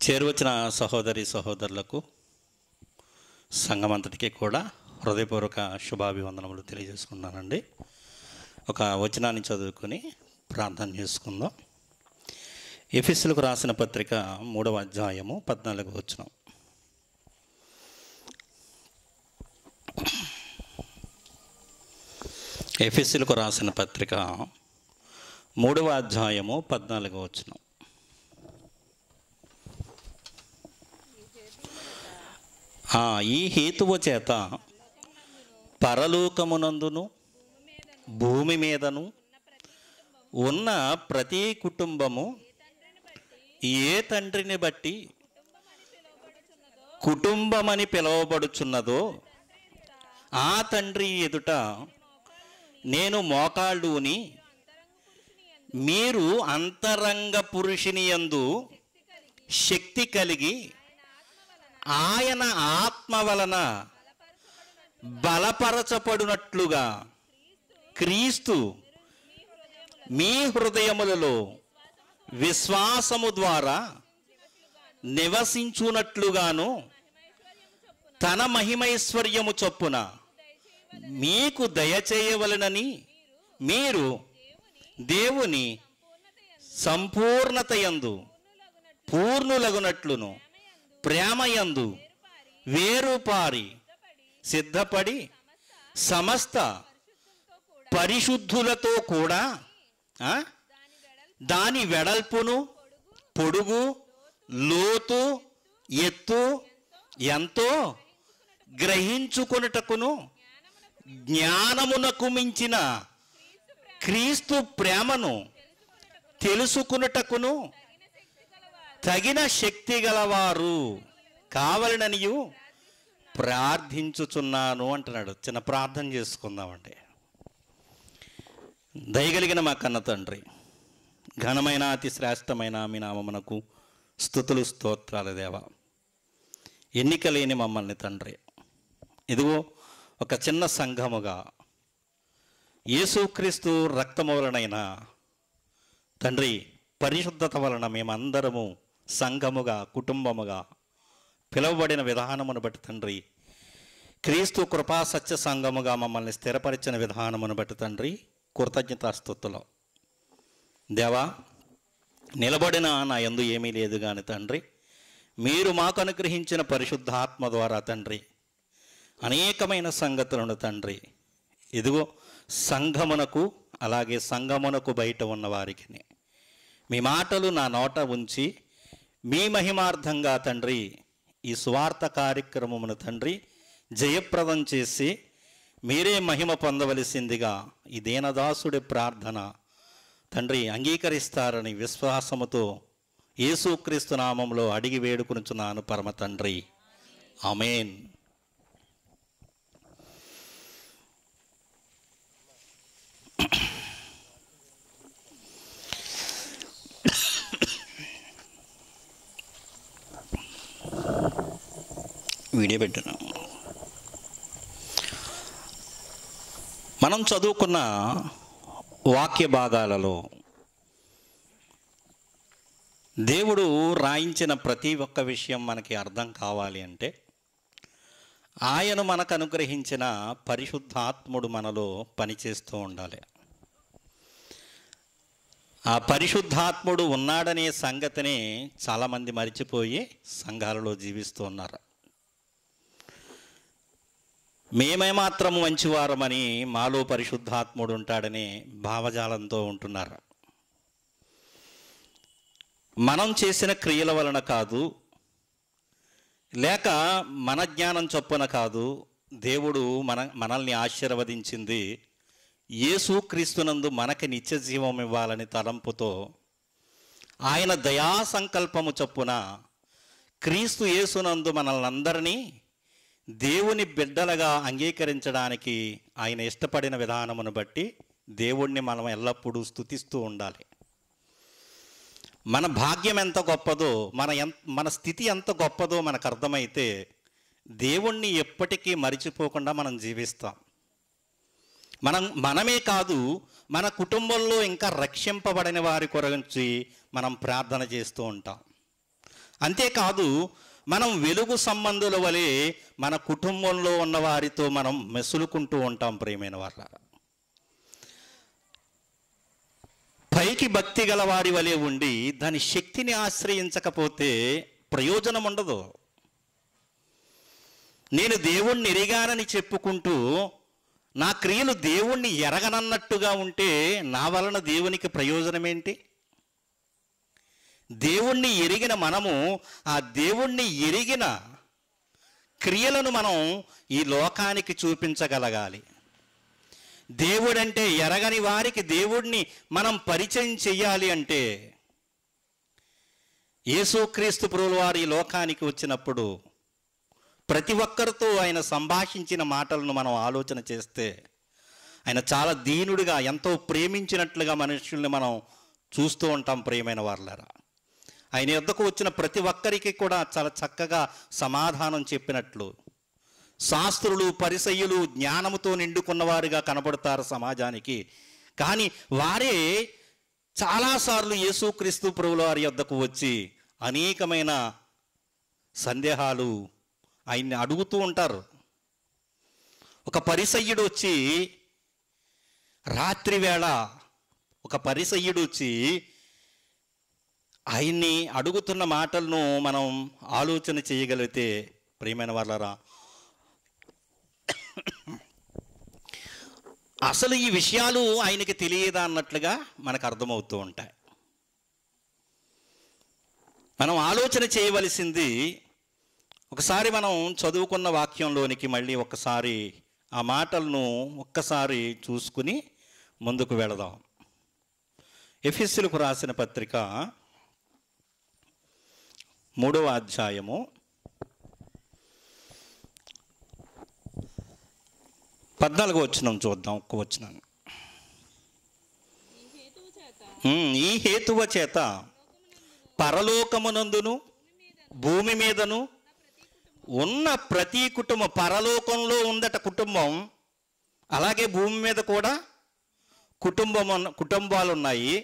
చేరువచ్చిన సహోదరి సహోదరులకు సంఘమంతటికి కూడా హృదయపూర్వక శుభాభివందనములు తెలియజేసుకున్నానండి. ఒక వచనాన్ని చదువుకొని ప్రార్థన చేసుకుందాం. ఎఫెసీయులకు రాసిన పత్రిక 3వ అధ్యాయము 14వ వచనం. ఎఫెసీయులకు రాసిన పత్రిక 3వ అధ్యాయము 14వ వచనం. ఈ హేతువు చేత పరలోకమునందును భూమి మీదను ఉన్న ప్రతి కుటుంబము ఏ తండ్రిని బట్టి కుటుంబమని పిలువబడుచున్నదో ఆ తండ్రి ఎదుట నేను మోకాళ్ళుని మీరు అంతరంగ పురుషుని యందు శక్తి కలిగి ఆయన ఆత్మ వలన బలపరచబడినట్లుగా క్రీస్తు మీ హృదయములలో విశ్వాసము ద్వారా నివసించునట్లుగాను తన మహిమైశ్వర్యము చొప్పున మీకు దయచేయవలెనని మీరు దేవుని సంపూర్ణతయందు పూర్ణులగునట్లును ప్రేమయందు వేరుపారి సిద్ధపడి సమస్త పరిశుద్ధులతో కూడా దాని వెడల్పును పొడుగు లోతు ఎత్తు ఎంతో గ్రహించుకొనుటకును జ్ఞానమునకు మించిన క్రీస్తు ప్రేమను తెలుసుకొనుటకును తగిన శక్తి గలవారు కావాలననియు ప్రార్థించుచున్నాను అంటున్నాడు. చిన్న ప్రార్థన చేసుకుందామండి. దయగలిగిన మా కన్న తండ్రి, ఘనమైన అతి శ్రేష్టమైన మీ నామమునకు స్తుతులు స్తోత్రాలు దేవా. ఎన్నిక లేని మమ్మల్ని తండ్రి, ఇదిగో ఒక చిన్న సంఘముగా యేసుక్రీస్తు రక్తము వలనైన తండ్రి పరిశుద్ధత వలన మేమందరము సంఘముగా కుటుంబముగా పిలువబడిన విధానమును బట్టి తండ్రి, క్రీస్తు కృపా సత్య సంఘముగా మమ్మల్ని స్థిరపరిచిన విధానమును బట్టి తండ్రి కృతజ్ఞతాస్తుతులు దేవా. నిలబడిన నా యందు ఏమీ లేదు కానీ తండ్రి, మీరు మాకు అనుగ్రహించిన పరిశుద్ధాత్మ ద్వారా తండ్రి అనేకమైన సంగతులను తండ్రి ఇదిగో సంఘమునకు అలాగే సంఘమునకు బయట ఉన్న వారికి మీ మాటలు నా నోట ఉంచి మీ మహిమార్థంగా తండ్రి ఈ స్వార్థ కార్యక్రమమును తండ్రి జయప్రదం చేసి మీరే మహిమ పొందవలసిందిగా ఈ దీనదాసుడి ప్రార్థన తండ్రి అంగీకరిస్తారని విశ్వాసముతో యేసుక్రీస్తు నామములో అడిగి వేడుకొనుచున్నాను పరమ తండ్రి, ఆమేన్. వీడియో పెట్టాను. మనం చదువుకున్న వాక్య భాగాలలో దేవుడు రాయించిన ప్రతి ఒక్క విషయం మనకి అర్థం కావాలి అంటే ఆయన మనకు అనుగ్రహించిన పరిశుద్ధాత్ముడు మనలో పనిచేస్తూ ఉండాలి. ఆ పరిశుద్ధాత్ముడు ఉన్నాడనే సంగతిని చాలామంది మరిచిపోయి సంఘాలలో జీవిస్తూ ఉన్నారు. మేమే మాత్రం మంచివారమని మాలో పరిశుద్ధాత్ముడు ఉంటాడని భావజాలంతో ఉంటున్నారు. మనం చేసిన క్రియల వలన కాదు, లేక మన జ్ఞానం చొప్పున కాదు, దేవుడు మనల్ని ఆశీర్వదించింది యేసుక్రీస్తునందు మనకి నిత్య జీవం ఇవ్వాలని తలంపుతో ఆయన దయా సంకల్పము చొప్పున క్రీస్తు యేసునందు మనల్ని అందరినీ దేవుని బిడ్డలుగా అంగీకరించడానికి ఆయన ఇష్టపడిన విధానమును బట్టి దేవుణ్ణి మనం ఎల్లప్పుడూ స్తుతిస్తూ ఉండాలి. మన భాగ్యం ఎంత గొప్పదో, మన స్థితి ఎంత గొప్పదో మనకు అర్థమైతే దేవుణ్ణి ఎప్పటికీ మరిచిపోకుండా మనం జీవిస్తాం. మనమే కాదు, మన కుటుంబంలో ఇంకా రక్షింపబడిన వారి గురించి మనం ప్రార్థన చేస్తూ ఉంటాం. అంతేకాదు మనం వెలుగు సంబంధుల వలె మన కుటుంబంలో ఉన్న వారితో మనం మెసులుకుంటూ ఉంటాం ప్రియమైన వాళ్ళారా. పైకి భక్తి గల వారి వలె ఉండి దాని శక్తిని ఆశ్రయించకపోతే ప్రయోజనం ఉండదు. నేను దేవుణ్ణి ఎరిగానని చెప్పుకుంటూ నా క్రియలు దేవుణ్ణి ఎరగనన్నట్టుగా ఉంటే నా వలన దేవునికి ప్రయోజనం ఏంటి? దేవుణ్ణి ఎరిగిన మనము ఆ దేవుణ్ణి ఎరిగిన క్రియలను మనం ఈ లోకానికి చూపించగలగాలి. దేవుడంటే ఎరగని వారికి దేవుణ్ణి మనం పరిచయం చెయ్యాలి అంటే యేసుక్రీస్తు ప్రభువు వారు ఈ లోకానికి వచ్చినప్పుడు ప్రతి ఒక్కరితో ఆయన సంభాషించిన మాటలను మనం ఆలోచన చేస్తే ఆయన చాలా దీనుడిగా ఎంతో ప్రేమించినట్లుగా మనుషుల్ని మనం చూస్తూ ఉంటాం ప్రియమైన వాళ్ళారా. ఆయన యొద్దకు వచ్చిన ప్రతి ఒక్కరికి కూడా చాలా చక్కగా సమాధానం చెప్పినట్లు శాస్త్రులు పరిసయ్యులు జ్ఞానముతో నిండుకున్నవారుగా కనబడతారు సమాజానికి. కానీ వారే చాలాసార్లు యేసుక్రీస్తు ప్రభువుల వారి యొద్దకు వచ్చి అనేకమైన సందేహాలు ఆయన్ని అడుగుతూ ఉంటారు. ఒక పరిసయ్యుడు వచ్చి రాత్రి వేళ ఆయన్ని అడుగుతున్న మాటలను మనం ఆలోచన చేయగలిగితే ప్రియమైన వాళ్ళారా, అసలు ఈ విషయాలు ఆయనకి తెలియదా అన్నట్లుగా మనకు అర్థమవుతూ ఉంటాయి. మనం ఆలోచన చేయవలసింది, ఒకసారి మనం చదువుకున్న వాక్యంలోనికి మళ్ళీ ఒక్కసారి ఆ మాటలను ఒక్కసారి చూసుకుని ముందుకు వెళదాం. ఎఫెసీయులకు రాసిన పత్రిక 3వ అధ్యాయము 14వ వచనం చూద్దాం. ఒక్క వచనం. ఈ హేతువ చేత పరలోకమునందును భూమి మీదను ఉన్న ప్రతి కుటుంబం, పరలోకంలో ఉందట కుటుంబం, అలాగే భూమి మీద కూడా కుటుంబాలు ఉన్నాయి.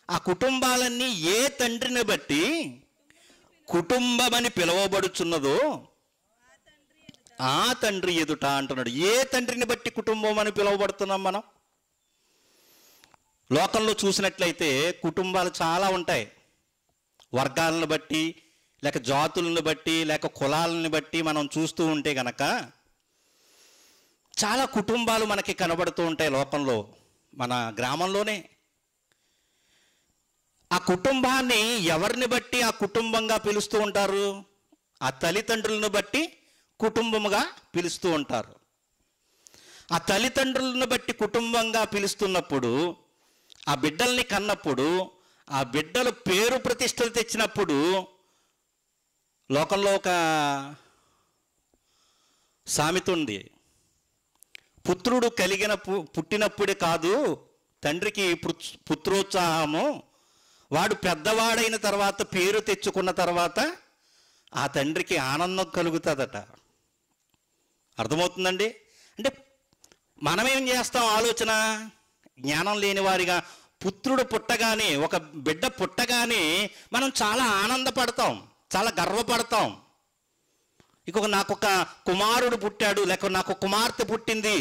ఆ కుటుంబాలన్నీ ఏ తండ్రిని బట్టి కుటుంబం అని పిలువబడుచున్నదో ఆ తండ్రి ఎదుట అంటున్నాడు. ఏ తండ్రిని బట్టి కుటుంబం అని పిలువబడుతున్నాం మనం? లోకంలో చూసినట్లయితే కుటుంబాలు చాలా ఉంటాయి. వర్గాలను బట్టి, లేక జాతులను బట్టి, లేక కులాలను బట్టి మనం చూస్తూ ఉంటే గనక చాలా కుటుంబాలు మనకి కనబడుతూ ఉంటాయి లోకంలో. మన గ్రామంలోనే ఆ కుటుంబాన్ని ఎవరిని బట్టి ఆ కుటుంబంగా పిలుస్తూ ఉంటారు? ఆ తల్లిదండ్రులను బట్టి కుటుంబముగా పిలుస్తూ ఉంటారు. ఆ తల్లిదండ్రులను బట్టి కుటుంబంగా పిలుస్తున్నప్పుడు, ఆ బిడ్డల్ని కన్నప్పుడు, ఆ బిడ్డలు పేరు ప్రతిష్టలు తెచ్చినప్పుడు, లోకంలో ఒక సామెత ఉంది, పుత్రుడు పుట్టినప్పుడే కాదు తండ్రికి పుత్రోత్సాహము, వాడు పెద్దవాడైన తర్వాత పేరు తెచ్చుకున్న తర్వాత ఆ తండ్రికి ఆనందం కలుగుతుందట. అర్థమవుతుందండి? అంటే మనమేం చేస్తాం ఆలోచన? జ్ఞానం లేని వారిగా పుత్రుడు పుట్టగానే, ఒక బిడ్డ పుట్టగానే మనం చాలా ఆనందపడతాం, చాలా గర్వపడతాం. నాకొక కుమారుడు పుట్టాడు, లేక నాకు కుమార్తె పుట్టింది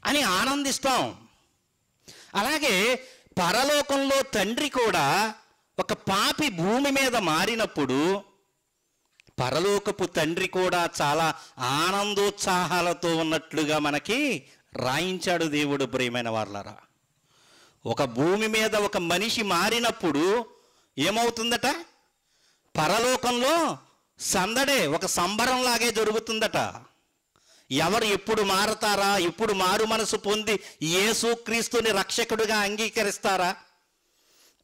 అని ఆనందిస్తాం. అలాగే పరలోకంలో తండ్రి కూడా ఒక పాపి భూమి మీద మారినప్పుడు పరలోకపు తండ్రి కూడా చాలా ఆనందోత్సాహాలతో ఉన్నట్లుగా మనకి రాయించాడు దేవుడు. ప్రియమైన వాళ్ళారా, ఒక భూమి మీద ఒక మనిషి మారినప్పుడు ఏమవుతుందట? పరలోకంలో సందడే, ఒక సంబరంలాగే జరుగుతుందట. ఎవరు ఎప్పుడు మారతారా, ఎప్పుడు మారు మనసు పొంది యేసుక్రీస్తుని రక్షకుడిగా అంగీకరిస్తారా,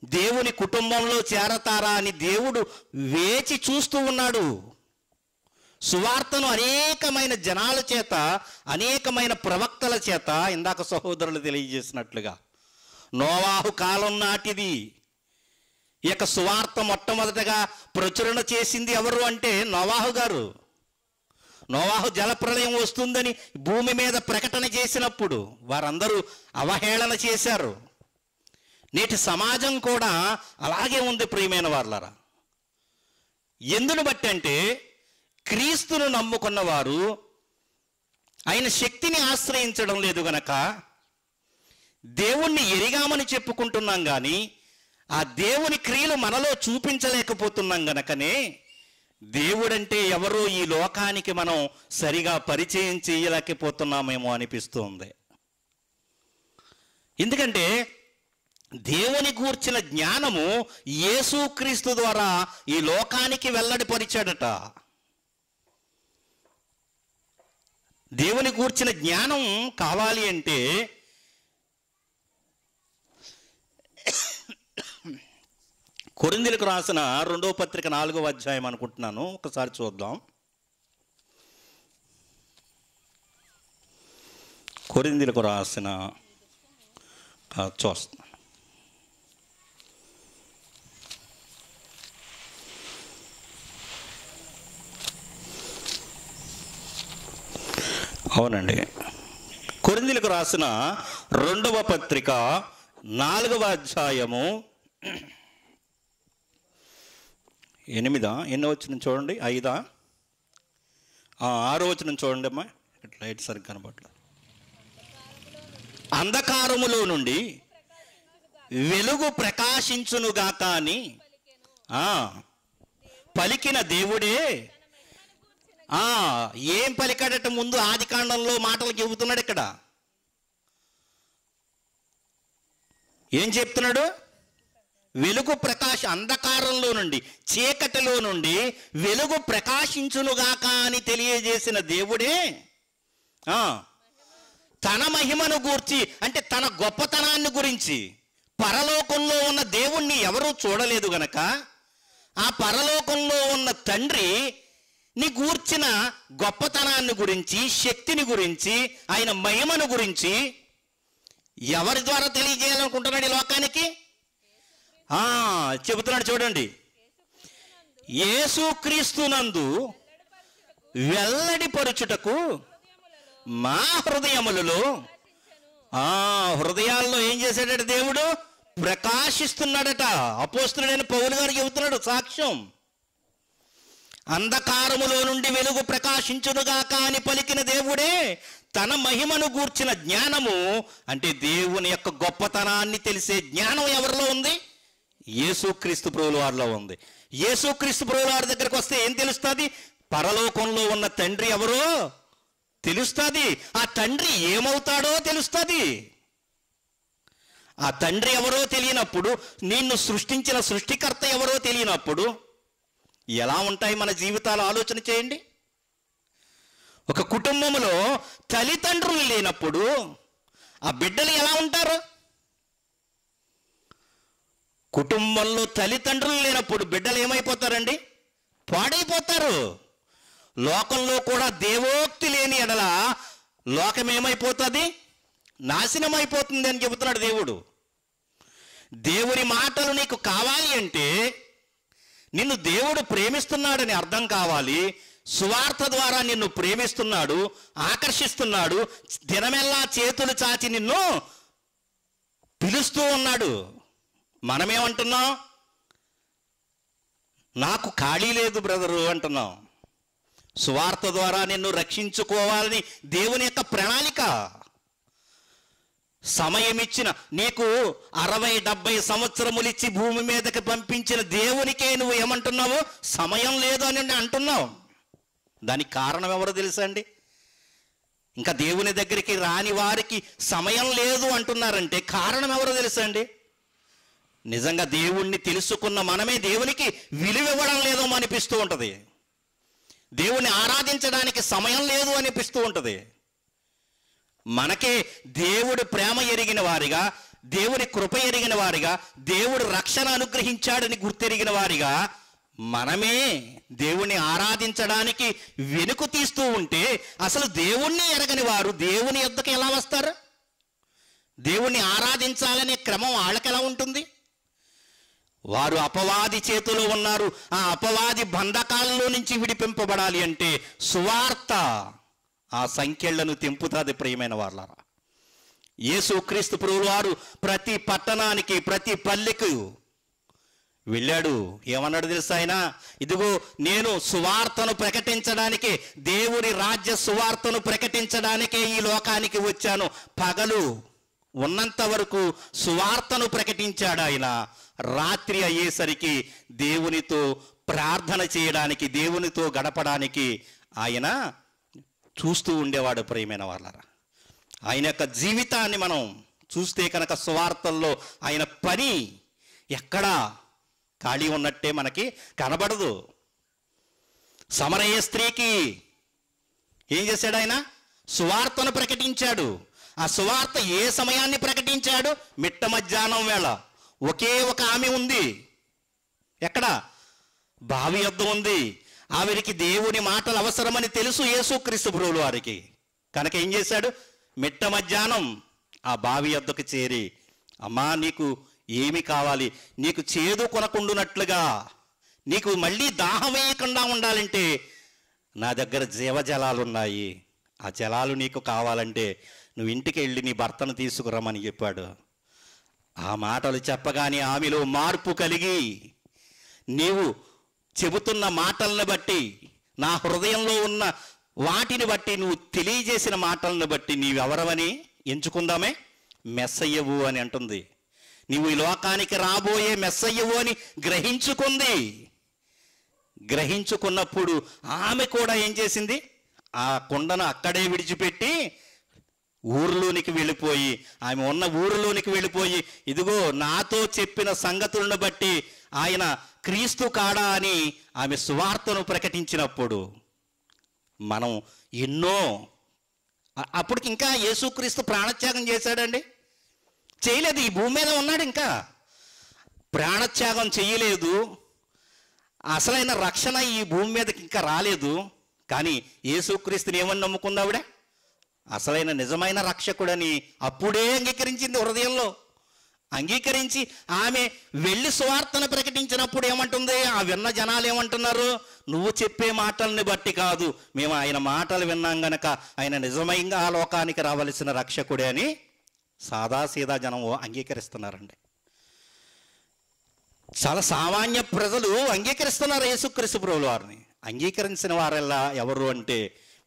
దేవుని కుటుంబంలో చేరతారా అని దేవుడు వేచి చూస్తూ ఉన్నాడు. సువార్తను అనేకమైన జనాల చేత, అనేకమైన ప్రవక్తల చేత, ఇందాక సహోదరులు తెలియజేసినట్లుగా నోవాహు కాలం నాటిది. ఈ యొక్క సువార్త మొట్టమొదటగా ప్రచురణ చేసింది ఎవరు అంటే నోవాహు గారు. నోవాహు జలప్రళయం వస్తుందని భూమి మీద ప్రకటన చేసినప్పుడు వారందరూ అవహేళన చేశారు. నేటి సమాజం కూడా అలాగే ఉంది ప్రియమైన వాళ్ళారా. ఎందును బట్టి అంటే క్రీస్తును నమ్ముకున్నవారు ఆయన శక్తిని ఆశ్రయించడం లేదు గనక దేవుణ్ణి ఎరిగామని చెప్పుకుంటున్నాం కానీ ఆ దేవుని క్రియలు మనలో చూపించలేకపోతున్నాం గనకనే దేవుడంటే ఎవరో ఈ లోకానికి మనం సరిగా పరిచయం చేయలేకపోతున్నామేమో అనిపిస్తుంది. ఎందుకంటే దేవుని గూర్చిన జ్ఞానము యేసుక్రీస్తు ద్వారా ఈ లోకానికి వెల్లడిపరిచాడట. దేవుని గూర్చిన జ్ఞానం కావాలి అంటే కొరింథీయులకు రాసిన 2వ పత్రిక 4వ అధ్యాయం అనుకుంటున్నాను, ఒకసారి చూద్దాం. కొరింథీయులకు రాసిన చూస్తాం. అవునండి, కొరింథీయులకు రాసిన 2వ పత్రిక 4వ అధ్యాయము 8 ఎన్నో వచనం చూడండి, 5 6వ వచనం చూడండి అమ్మా. లైట్ సరిగ్గా కనబట్ల. అంధకారములో నుండి వెలుగు ప్రకాశించునుగాక అని పలికిన దేవుడే ఏం పలికాడట? ముందు ఆది కాండంలో మాటలు చెబుతున్నాడు. ఇక్కడ ఏం చెప్తున్నాడు? వెలుగు అంధకారంలో నుండి, చీకటిలో నుండి వెలుగు ప్రకాశించునుగాక అని తెలియజేసిన దేవుడే తన మహిమను గూర్చి, అంటే తన గొప్పతనాన్ని గురించి, పరలోకంలో ఉన్న దేవుణ్ణి ఎవరూ చూడలేదు గనక ఆ పరలోకంలో ఉన్న తండ్రి నీ గూర్చిన గొప్పతనాన్ని గురించి, శక్తిని గురించి, ఆయన మహిమను గురించి ఎవరి ద్వారా తెలియజేయాలనుకుంటున్నాడు ఈ లోకానికి? చెబుతున్నాడు చూడండి. యేసుక్రీస్తునందు వెల్లడిపరుచుటకు మా హృదయములలో, హృదయాల్లో ఏం చేశాడట? దేవుడు ప్రకాశిస్తున్నాడట. అపోస్తలుడైన పౌలు గారు చెబుతున్నాడు సాక్ష్యం. అంధకారములో నుండి వెలుగు ప్రకాశించునుగాక అని పలికిన దేవుడే తన మహిమను గూర్చిన జ్ఞానము, అంటే దేవుని యొక్క గొప్పతనాన్ని తెలిసే జ్ఞానం ఎవరిలో ఉంది? యేసుక్రీస్తు ప్రభువు వారిలో ఉంది. యేసుక్రీస్తు ప్రభువు వారి దగ్గరకు వస్తే ఏం తెలుస్తుంది? పరలోకంలో ఉన్న తండ్రి ఎవరో తెలుస్తుంది. ఆ తండ్రి ఏమవుతాడో తెలుస్తుంది. ఆ తండ్రి ఎవరో తెలియనప్పుడు, నిన్ను సృష్టించిన సృష్టికర్త ఎవరో తెలియనప్పుడు ఎలా ఉంటాయి మన జీవితాలు? ఆలోచన చేయండి. ఒక కుటుంబంలో తల్లిదండ్రులు లేనప్పుడు ఆ బిడ్డలు ఎలా ఉంటారు? కుటుంబంలో తల్లిదండ్రులు లేనప్పుడు బిడ్డలు ఏమైపోతారండి? పాడైపోతారు. లోకంలో కూడా దేవోక్తి లేని ఎడల లోకం ఏమైపోతుంది? నాశనం అయిపోతుంది అని చెబుతున్నాడు దేవుడు. దేవుని మాటలు నీకు కావాలి అంటే నిన్ను దేవుడు ప్రేమిస్తున్నాడని అర్థం కావాలి. సువార్త ద్వారా నిన్ను ప్రేమిస్తున్నాడు, ఆకర్షిస్తున్నాడు, దినమెల్లా చేతులు చాచి నిన్ను పిలుస్తూ ఉన్నాడు. మనమేమంటున్నాం? నాకు ఖాళీ లేదు బ్రదరు అంటున్నాం. సువార్త ద్వారా నిన్ను రక్షించుకోవాలని దేవుని యొక్క ప్రణాళిక. సమయం ఇచ్చిన నీకు 60-70 సంవత్సరములు ఇచ్చి భూమి మీదకి పంపించిన దేవునికే నువ్వు ఏమంటున్నావు? సమయం లేదు అని అంటున్నావు. దానికి కారణం ఎవరో తెలుసా అండి? ఇంకా దేవుని దగ్గరికి రాని వారికి సమయం లేదు అంటున్నారంటే కారణం ఎవరో తెలుసా అండి? నిజంగా దేవుణ్ణి తెలుసుకున్న మనమే దేవునికి విలువ ఇవ్వడం లేదో అనిపిస్తూ ఉంటుంది. దేవుణ్ణి ఆరాధించడానికి సమయం లేదు అనిపిస్తూ ఉంటుంది. మనకే దేవుడు ప్రేమ ఎరిగిన వారిగా, దేవుని కృప ఎరిగిన వారిగా, దేవుడు రక్షణ అనుగ్రహించాడని గుర్తెరిగిన వారిగా మనమే దేవుణ్ణి ఆరాధించడానికి వెనుక తీస్తూ ఉంటే అసలు దేవుణ్ణి ఎరగని వారు దేవుని యొద్దకు ఎలా వస్తారు? దేవుణ్ణి ఆరాధించాలనే క్రమం వాళ్ళకి ఎలా ఉంటుంది? వారు అపవాది చేతిలో ఉన్నారు. ఆ అపవాది బంధకాలలో నుంచి విడిపింపబడాలి అంటే సువార్త ఆ సంఖ్యలను తెంపుతుంది. ప్రియమైన వాళ్ళారా, యేసుక్రీస్తు ప్రభువు వారు ప్రతి పట్టణానికి, ప్రతి పల్లెకు వెళ్ళాడు. ఏమన్నాడు తెలుసా ఆయన? ఇదిగో నేను సువార్తను ప్రకటించడానికి, దేవుని రాజ్య సువార్తను ప్రకటించడానికే ఈ లోకానికి వచ్చాను. పగలు ఉన్నంత వరకు సువార్తను ప్రకటించాడు ఆయన. రాత్రి అయ్యేసరికి దేవునితో ప్రార్థన చేయడానికి, దేవునితో గడపడానికి ఆయన చూస్తూ ఉండేవాడు. ప్రియమైన వాళ్ళారా, ఆయన యొక్క జీవితాన్ని మనం చూస్తే కనుక సువార్తల్లో ఆయన పని ఎక్కడా ఖాళీ ఉన్నట్టే మనకి కనబడదు. సమరయ స్త్రీకి ఏం చేశాడు ఆయన? సువార్తను ప్రకటించాడు. ఆ సువార్త ఏ సమయాన్ని ప్రకటించాడు? మిట్ట మధ్యాహ్నం వేళ. ఒకే ఒక ఆమె ఉంది. ఎక్కడ? బావి యొద్ద ఉంది. ఆవిడికి దేవుని మాటలు అవసరమని తెలుసు యేసుక్రీస్తు ప్రభువు వారికి. కనుక ఏం చేశాడు? మిట్ట మధ్యాహ్నం ఆ బావి యొద్దకు చేరి, అమ్మా నీకు ఏమి కావాలి? నీకు చేదు కొనకుండునట్లుగా, నీకు మళ్ళీ దాహం వేయకుండా ఉండాలంటే నా దగ్గర జీవజలాలు ఉన్నాయి. ఆ జలాలు నీకు కావాలంటే నువ్వు ఇంటికి వెళ్ళి నీ భర్తను తీసుకురమ్మని చెప్పాడు. ఆ మాటలు చెప్పగానే ఆమెలో మార్పు కలిగి, నీవు చెబుతున్న మాటలను బట్టి, నా హృదయంలో ఉన్న వాటిని బట్టి, నువ్వు తెలియజేసిన మాటలను బట్టి నీవెవరవని ఎంచుకుందామే? మెస్సయ్యవు అని అంటుంది. నీవు ఈ లోకానికి రాబోయే మెస్సయ్యవు అని గ్రహించుకుంది. గ్రహించుకున్నప్పుడు ఆమె కూడా ఏం చేసింది? ఆ కుండను అక్కడే విడిచిపెట్టి ఊరిలోనికి వెళ్ళిపోయి, ఆమె ఉన్న ఊరిలోనికి వెళ్ళిపోయి, ఇదిగో నాతో చెప్పిన సంగతులను బట్టి ఆయన క్రీస్తు కాడా అని ఆమె సువార్తను ప్రకటించినప్పుడు మనం ఎన్నో, అప్పటికి ఇంకా యేసుక్రీస్తు ప్రాణత్యాగం చేశాడండి? చేయలేదు. ఈ భూమి మీద ఉన్నాడు, ఇంకా ప్రాణత్యాగం చేయలేదు. అసలైన రక్షణ ఈ భూమి మీదకి ఇంకా రాలేదు. కానీ యేసుక్రీస్తుని ఏమని నమ్ముకుంది ఆవిడ? అసలైన నిజమైన రక్షకుడని అప్పుడే అంగీకరించింది హృదయంలో. అంగీకరించి ఆమె వెళ్ళి సువార్తను ప్రకటించినప్పుడు ఏమంటుంది? ఆ విన్న జనాలు ఏమంటున్నారు? నువ్వు చెప్పే మాటల్ని బట్టి కాదు, మేము ఆయన మాటలు విన్నాం గనక ఆయన నిజమైన ఆ లోకానికి రావలసిన రక్షకుడే అని సాదాసీదా జనం అంగీకరిస్తున్నారండి. చాలా సామాన్య ప్రజలు అంగీకరిస్తున్నారు యేసుక్రీస్తు ప్రభువు వారిని. అంగీకరించిన వారెల్లా ఎవరు అంటే,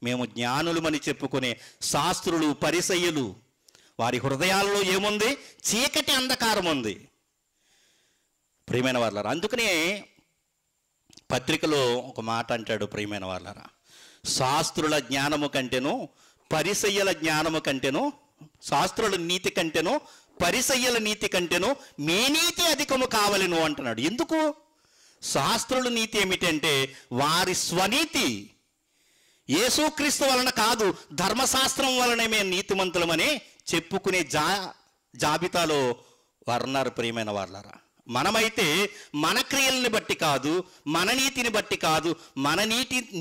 మేము జ్ఞానులమని చెప్పుకునే శాస్త్రులు, పరిసయ్యులు. వారి హృదయాల్లో ఏముంది? చీకటి అంధకారం ఉంది. ప్రియమైన వాళ్ళారా, అందుకనే పత్రికలో ఒక మాట అంటాడు, ప్రియమైన వాళ్ళారా, శాస్త్రుల జ్ఞానము కంటేను, పరిసయ్యుల జ్ఞానము కంటేను, శాస్త్రుల నీతి కంటేను, పరిసయ్యుల నీతి కంటేను మీ నీతి అధికము కావలను అంటున్నాడు. ఎందుకు? శాస్త్రుల నీతి ఏమిటంటే వారి స్వనీతి. యేసుక్రీస్తు వలన కాదు, ధర్మశాస్త్రం వలనే మేము నీతిమంతులమని చెప్పుకునే జాబితాలో వారున్నారు. ప్రియమైన వాళ్ళారా, మనమైతే మన క్రియల్ని బట్టి కాదు, మన నీతిని బట్టి కాదు, మన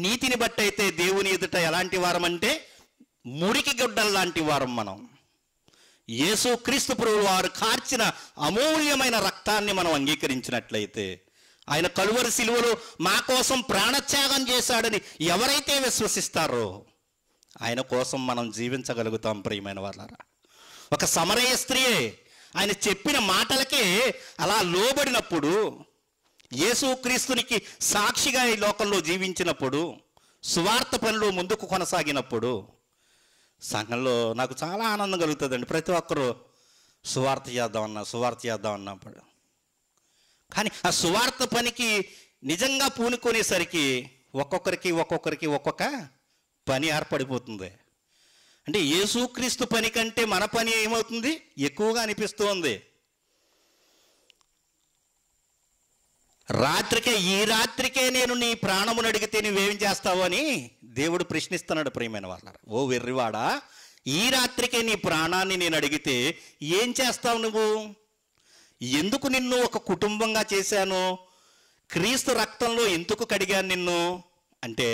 నీతిని బట్టి అయితే దేవుని ఎదుట ఎలాంటి వారం అంటే మురికి గుడ్డల్లాంటి వారం మనం. యేసుక్రీస్తు ప్రభువు వారు కార్చిన అమూల్యమైన రక్తాన్ని మనం అంగీకరించినట్లయితే, ఆయన కలువరి శిలువలో మా కోసం ప్రాణత్యాగం చేశాడని ఎవరైతే విశ్వసిస్తారో ఆయన కోసం మనం జీవించగలుగుతాం. ప్రియమైన వాళ్ళారా, ఒక సమరయ స్త్రీయే ఆయన చెప్పిన మాటలకే అలా లోబడినప్పుడు, యేసుక్రీస్తునికి సాక్షిగా ఈ లోకంలో జీవించినప్పుడు, సువార్త పనిలో ముందుకు కొనసాగినప్పుడు సంఘంలో నాకు చాలా ఆనందం కలుగుతుందండి. ప్రతి ఒక్కరూ సువార్త చేద్దామన్నప్పుడు, కానీ ఆ సువార్త పనికి నిజంగా పూనుకునేసరికి ఒక్కొక్కరికి ఒక్కొక్క పని ఏర్పడిపోతుంది. అంటే యేసుక్రీస్తు పని కంటే మన పని ఏమవుతుంది? ఎక్కువగా అనిపిస్తుంది. ఈ రాత్రికే నేను నీ ప్రాణమును అడిగితే నువ్వేం చేస్తావు అని దేవుడు ప్రశ్నిస్తున్నాడు. ప్రియమైన వాళ్ళారా, ఓ వెర్రివాడా, ఈ రాత్రికే నీ ప్రాణాన్ని నేను అడిగితే ఏం చేస్తావు నువ్వు? ఎందుకు నిన్ను ఒక కుటుంబంగా చేశాను? క్రీస్తు రక్తంలో ఎందుకు కడిగాను నిన్ను అంటే,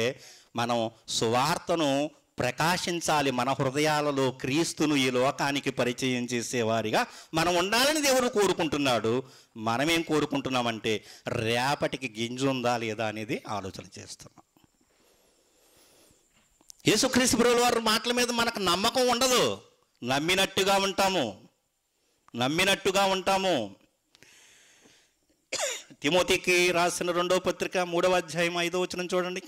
మనం సువార్తను ప్రకాశించాలి. మన హృదయాలలో క్రీస్తును ఈ లోకానికి పరిచయం చేసేవారిగా మనం ఉండాలని దేవుడు కోరుకుంటున్నాడు. మనమేం కోరుకుంటున్నామంటే రేపటికి గింజ ఉందా లేదా అనేది ఆలోచన చేస్తున్నాం. యేసుక్రీస్తు ప్రభువు వారి మాటల మీద మనకు నమ్మకం ఉండదు. నమ్మినట్టుగా ఉంటాము. తిమోతికి రాసిన 2వ పత్రిక 3వ అధ్యాయం 5వ వచనం చూడండి.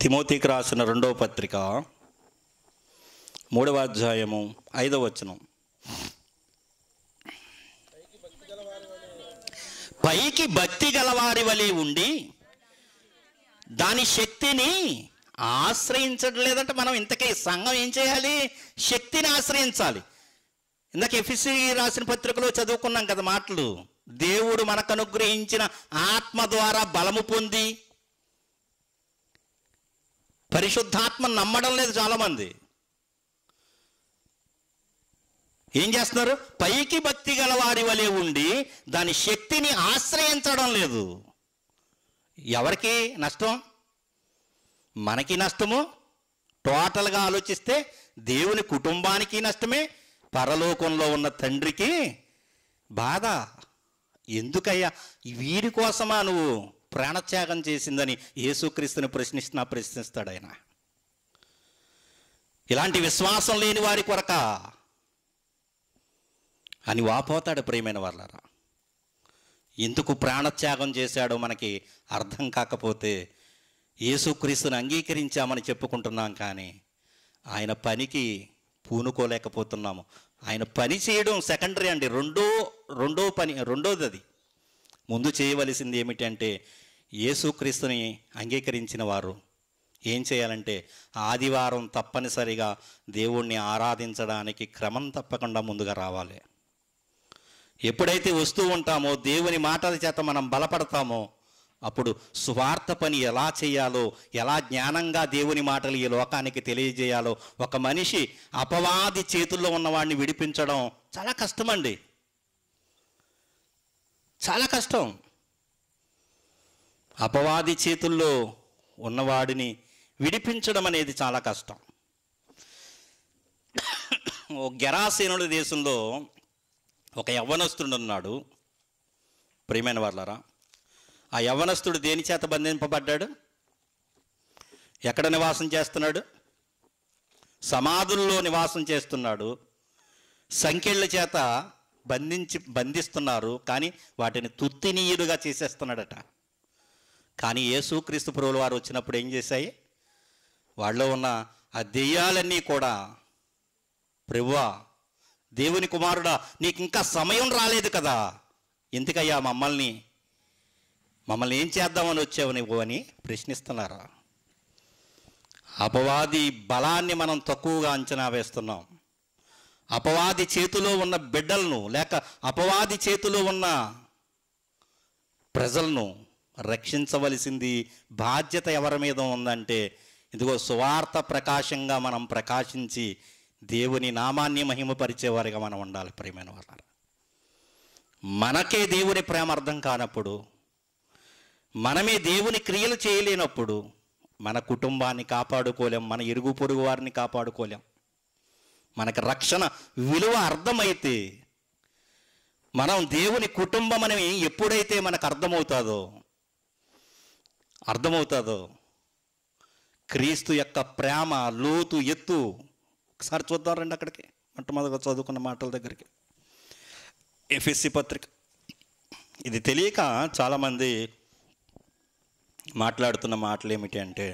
తిమోతికి రాసిన 2వ పత్రిక 3వ అధ్యాయము 5వ వచనం. పైకి భక్తి గలవారి వలె ఉండి దాని శక్తిని ఆశ్రయించడం లేదంటే మనం ఇంతకీ సంఘం ఏం చేయాలి? శక్తిని ఆశ్రయించాలి. ఇందాక ఎఫెసీ రాసిన పత్రికలో చదువుకున్నాం కదా మాటలు. దేవుడు మనకు అనుగ్రహించిన ఆత్మ ద్వారా బలము పొంది, పరిశుద్ధాత్మ నమ్మడం లేదు చాలామంది. ఏం చేస్తున్నారు? పైకి భక్తి గల వారి వలె ఉండి దాని శక్తిని ఆశ్రయించడం లేదు. ఎవరికి నష్టం? మనకి నష్టము. టోటల్గా ఆలోచిస్తే దేవుని కుటుంబానికి నష్టమే, పరలోకంలో ఉన్న తండ్రికి బాధ. ఎందుకయ్యా వీరి కోసమా నువ్వు ప్రాణత్యాగం చేసిందని యేసుక్రీస్తుని ప్రశ్నిస్తాడు ఆయన. ఇలాంటి విశ్వాసం లేని వారి కొరక అని వాపోతాడు. ప్రియమైన వాళ్ళారా, ఎందుకు ప్రాణత్యాగం చేశాడో మనకి అర్థం కాకపోతే యేసుక్రీస్తుని అంగీకరించామని చెప్పుకుంటున్నాం, కానీ ఆయన పనికి పూనుకోలేకపోతున్నాము. ఆయన పని చేయడం సెకండరీ అండి. రెండోది అది. ముందు చేయవలసింది ఏమిటంటే యేసుక్రీస్తుని అంగీకరించిన వారు ఏం చేయాలంటే ఆదివారం తప్పనిసరిగా దేవుణ్ణి ఆరాధించడానికి క్రమం తప్పకుండా ముందుగా రావాలి. ఎప్పుడైతే వస్తూ ఉంటామో, దేవుని మాటల చేత మనం బలపడతామో, అప్పుడు సువార్త పని ఎలా చేయాలో, ఎలా జ్ఞానంగా దేవుని మాటలు ఈ లోకానికి తెలియజేయాలో, ఒక మనిషి అపవాది చేతుల్లో ఉన్నవాడిని విడిపించడం చాలా కష్టమండి. చాలా కష్టం. అపవాది చేతుల్లో ఉన్నవాడిని విడిపించడం అనేది చాలా కష్టం. గెరాసేనుల దేశంలో ఒక యవ్వనస్తుడు ఉన్నాడు. ప్రియమైన వాళ్ళారా, ఆ యవ్వనస్తుడు దేని చేత బంధింపబడ్డాడు? ఎక్కడ నివాసం చేస్తున్నాడు? సమాధుల్లో నివాసం చేస్తున్నాడు. సంకెళ్ళ చేత బంధిస్తున్నారు, కానీ వాటిని తుత్తినీయుడుగా చేసేస్తున్నాడట. కానీ యేసుక్రీస్తు ప్రభువుల వారు వచ్చినప్పుడు ఏం చేశాయి? వాళ్ళలో ఉన్న ఆ దెయ్యాలన్నీ కూడా, ప్రభువా, దేవుని కుమారుడా, నీకు ఇంకా సమయం రాలేదు కదా, ఎందుకయ్యా మమ్మల్ని ఏం చేద్దామని వచ్చావు నువ్వు అని ప్రశ్నిస్తున్నారా? అపవాది బలాన్ని మనం తక్కువగా అంచనా వేస్తున్నాం. అపవాది చేతిలో ఉన్న బిడ్డలను, లేక అపవాది చేతిలో ఉన్న ప్రజలను రక్షించవలసింది బాధ్యత ఎవరి మీద ఉందంటే, ఇదిగో సువార్త ప్రకాశంగా మనం ప్రకాశించి దేవుని నామాన్ని మహిమపరిచేవారిగా మనం ఉండాలి. ప్రియమైన వారు, మనకే దేవుని ప్రేమ అర్థం కానప్పుడు, మనమే దేవుని క్రియలు చేయలేనప్పుడు మన కుటుంబాన్ని కాపాడుకోలేం, మన ఇరుగు పొరుగు వారిని కాపాడుకోలేం. మనకు రక్షణ విలువ అర్థమైతే, మనం దేవుని కుటుంబం అని ఎప్పుడైతే మనకు అర్థమవుతుందో క్రీస్తు యొక్క ప్రేమ లోతు ఎత్తు ఒకసారి చూద్దాం రండి. అక్కడికి మొట్టమొదటిగా చదువుకున్న మాటల దగ్గరికి, ఎఫెసీ పత్రిక. ఇది తెలియక చాలామంది మాట్లాడుతున్న మాటలు ఏమిటి అంటే,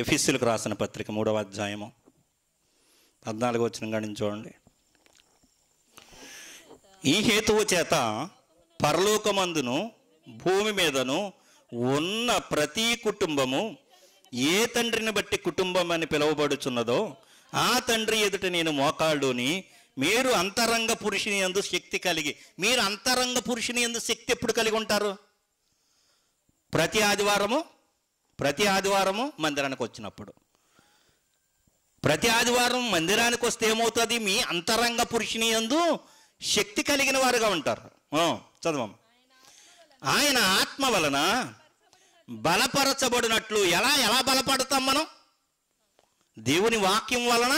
ఎఫెసీయులకు రాసిన పత్రిక 3వ అధ్యాయము 14వ వచనం కాడి నుంచి చూడండి. ఈ హేతువు చేత పరలోకమందును భూమి మీదను ఉన్న ప్రతి కుటుంబము ఏ తండ్రిని బట్టి కుటుంబం అని పిలువబడుచున్నదో ఆ తండ్రి ఎదుట నేను మోకాళ్ళుని, మీరు అంతరంగ పురుషుని యందు శక్తి కలిగి. మీరు అంతరంగ పురుషుని యందు శక్తి ఎప్పుడు కలిగి ఉంటారు? ప్రతి ఆదివారము మందిరానికి వచ్చినప్పుడు. ప్రతి ఆదివారం మందిరానికి వస్తే ఏమవుతుంది? మీ అంతరంగ పురుషుని యందు శక్తి కలిగిన వారుగా ఉంటారు. చదవం. ఆయన ఆత్మ వలన బలపరచబడినట్లు. ఎలా బలపడతాం మనం? దేవుని వాక్యం వలన,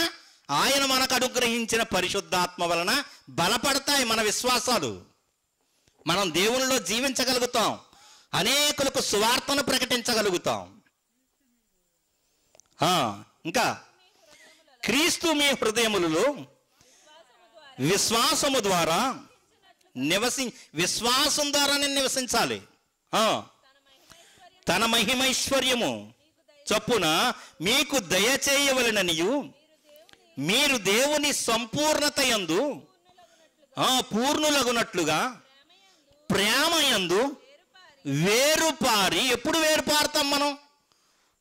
ఆయన మనకు అనుగ్రహించిన పరిశుద్ధాత్మ వలన బలపడతాయి మన విశ్వాసాలు. మనం దేవునిలో జీవించగలుగుతాం, అనేకులకు సువార్తను ప్రకటించగలుగుతాం. ఇంకా క్రీస్తు మీ హృదయములలో విశ్వాసము ద్వారా విశ్వాసం ద్వారానే నివసించాలి. తన మహిమైశ్వర్యము చొప్పున మీకు దయచేయవలెననియు మీరు దేవుని సంపూర్ణత యందు పూర్ణులగునట్లుగా ప్రేమ యందు వేరుపారి. ఎప్పుడు వేరుపారుతాం మనం?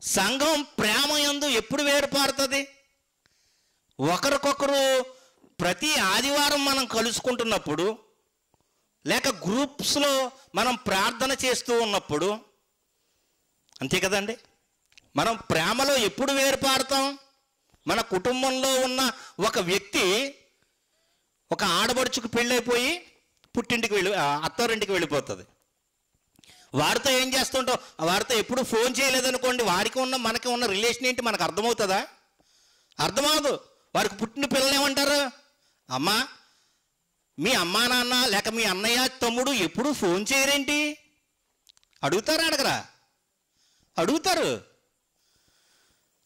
సంఘం ప్రేమ యందు ఎప్పుడు వేరుపారుతుంది? ఒకరికొకరు ప్రతి ఆదివారం మనం కలుసుకుంటున్నప్పుడు, లేక గ్రూప్స్లో మనం ప్రార్థన చేస్తూ ఉన్నప్పుడు, అంతే కదండి. మనం ప్రేమలో ఎప్పుడు వేరుపారుతాం? మన కుటుంబంలో ఉన్న ఒక వ్యక్తి ఒక ఆడబడుచుకు పెళ్ళైపోయి అత్తారింటికి వెళ్ళిపోతుంది. వారితో ఏం చేస్తుంటాం? వారితో ఎప్పుడు ఫోన్ చేయలేదనుకోండి, వారికి ఉన్న మనకి ఉన్న రిలేషన్ ఏంటి మనకు అర్థమవుతుందా? అర్థమవదు. వారికి పుట్టిన పిల్లలు ఏమంటారు? అమ్మా, మీ అమ్మా నాన్న లేక మీ అన్నయ్య తమ్ముడు ఎప్పుడు ఫోన్ చేయరేంటి? అడుగుతారా? అడగరా? అడుగుతారు.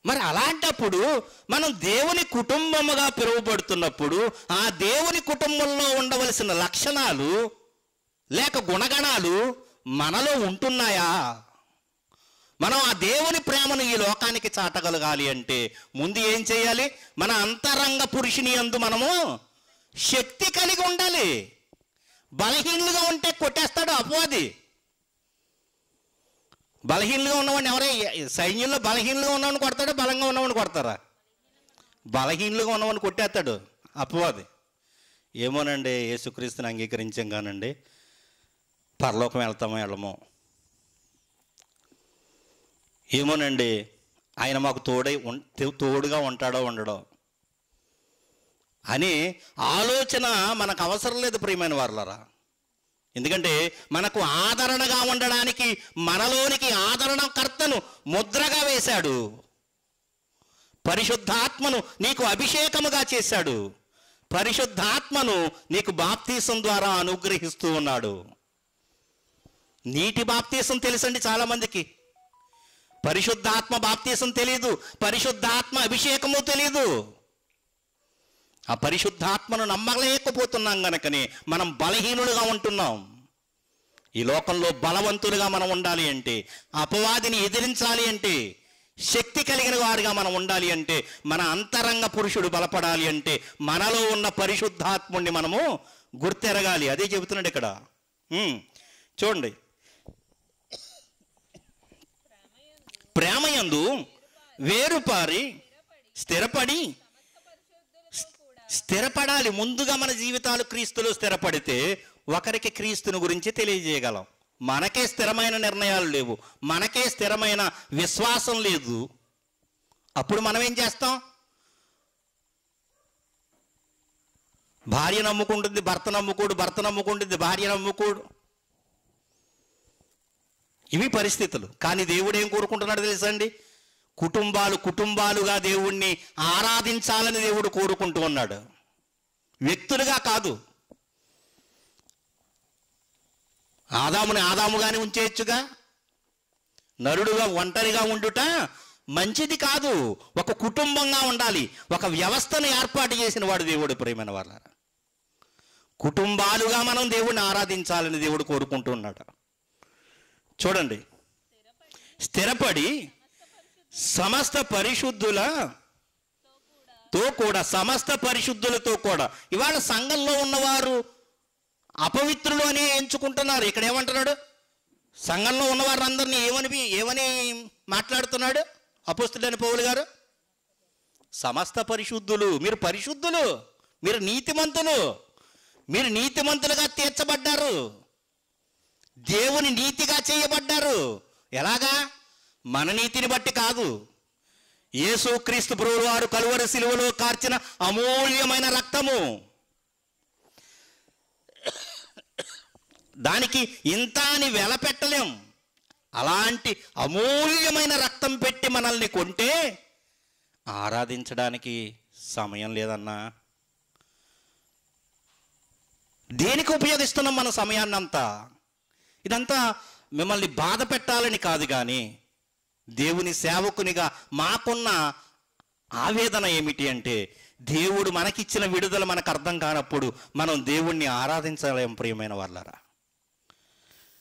మరి అలాంటప్పుడు మనం దేవుని కుటుంబముగా పిలువబడుతున్నప్పుడు ఆ దేవుని కుటుంబంలో ఉండవలసిన లక్షణాలు లేక గుణగణాలు మనలో ఉంటున్నాయా? మనం ఆ దేవుని ప్రేమను ఈ లోకానికి చాటగలగాలి అంటే ముందు ఏం చేయాలి? మన అంతరంగ పురుషుని యందు మనము శక్తి కలిగి ఉండాలి. బలహీనులుగా ఉంటే కొట్టేస్తాడు అపవాది. బలహీనులుగా ఉన్నవాడిని ఎవరే సైన్యంలో బలహీనులుగా ఉన్నవాడిని కొడతాడు, బలంగా ఉన్నవాడిని కొడతారా? బలహీనులుగా ఉన్నవాడిని కొట్టేస్తాడు అపవాది. ఏమోనండి, యేసుక్రీస్తుని అంగీకరించాం కానండి పరలోకం వెళ్తామో వెళ్ళమో ఏమోనండి, ఆయన మాకు తోడుగా ఉంటాడో ఉండడో అని ఆలోచన మనకు అవసరం లేదు ప్రియమైన వారులారా. ఎందుకంటే మనకు ఆదరణగా ఉండడానికి మనలోనికి ఆదరణకర్తను ముద్రగా వేశాడు. పరిశుద్ధాత్మను నీకు అభిషేకముగా చేశాడు. పరిశుద్ధాత్మను నీకు బాప్తీసం ద్వారా అనుగ్రహిస్తూ ఉన్నాడు. నీటి బాప్తీసం తెలుసండి చాలామందికి, పరిశుద్ధాత్మ బాప్తీసం తెలియదు, పరిశుద్ధాత్మ అభిషేకము తెలియదు. ఆ పరిశుద్ధాత్మను నమ్మలేకపోతున్నాం గనకనే మనం బలహీనులుగా ఉంటున్నాం. ఈ లోకంలో బలవంతులుగా మనం ఉండాలి అంటే, అపవాదిని ఎదిరించాలి అంటే, శక్తి కలిగిన వారిగా మనం ఉండాలి అంటే, మన అంతరంగ పురుషుడు బలపడాలి అంటే మనలో ఉన్న పరిశుద్ధాత్ముడిని మనము గుర్తెరగాలి. అదే చెబుతున్నాడు ఇక్కడ. చూడండి, ప్రేమయందు వేరుపారి స్థిరపడాలి. ముందుగా మన జీవితాలు క్రీస్తులో స్థిరపడితే ఒకరికి క్రీస్తుని గురించి తెలియజేయగలం. మనకే స్థిరమైన నిర్ణయాలు లేవు, మనకే స్థిరమైన విశ్వాసం లేదు. అప్పుడు మనం ఏం చేస్తాం? భార్య నమ్ముకుంటుంది, భర్త నమ్ముకోడు, భర్త నమ్ముకుంటుంది, భార్య నమ్ముకోడు. ఇవి పరిస్థితులు. కానీ దేవుడు ఏం కోరుకుంటున్నాడు తెలుసా అండి? కుటుంబాలుగా దేవుణ్ణి ఆరాధించాలని దేవుడు కోరుకుంటూ ఉన్నాడు, వ్యక్తులుగా కాదు. ఆదాముగానే ఉంచేయచ్చుగా, నరుడుగా ఒంటరిగా ఉండుట మంచిది కాదు. ఒక కుటుంబంగా ఉండాలి. ఒక వ్యవస్థను ఏర్పాటు చేసిన వాడు దేవుడు. ప్రియమైన వాళ్ళ కుటుంబాలుగా మనం దేవుణ్ణి ఆరాధించాలని దేవుడు కోరుకుంటూ ఉన్నాడు. చూడండి, స్థిరపడి సమస్త పరిశుద్ధులతో కూడా. ఇవాళ సంఘంలో ఉన్నవారు అపవిత్రులు అని ఎంచుకుంటున్నారు. ఇక్కడ ఏమంటున్నాడు? సంఘంలో ఉన్నవారందరినీ ఏమని మాట్లాడుతున్నాడు అపోస్తలుడైన పౌలు గారు? సమస్త పరిశుద్ధులు. మీరు పరిశుద్ధులు, మీరు నీతిమంతులు, మీరు నీతిమంతులుగా తీర్చబడ్డారు, దేవుని నీతిగా చేయబడ్డారు. ఎలాగా? మన నీతిని బట్టి కాదు, యేసుక్రీస్తు ప్రభువు వారు కలువరి శిలువలో కార్చిన అమూల్యమైన రక్తము. దానికి ఇంత అని వెల పెట్టలేం. అలాంటి అమూల్యమైన రక్తం పెట్టి మనల్ని కొంటే ఆరాధించడానికి సమయం లేదన్నా. దేనికి ఉపయోగిస్తున్నాం మన సమయాన్ని అంతా? ఇదంతా మిమ్మల్ని బాధ పెట్టాలని కాదు, కానీ దేవుని సేవకునిగా మాకున్న ఆవేదన ఏమిటి అంటే, దేవుడు మనకిచ్చిన విడుదల మనకు అర్థం కానప్పుడు మనం దేవుణ్ణి ఆరాధించలేం. ప్రియమైన వాళ్ళారా,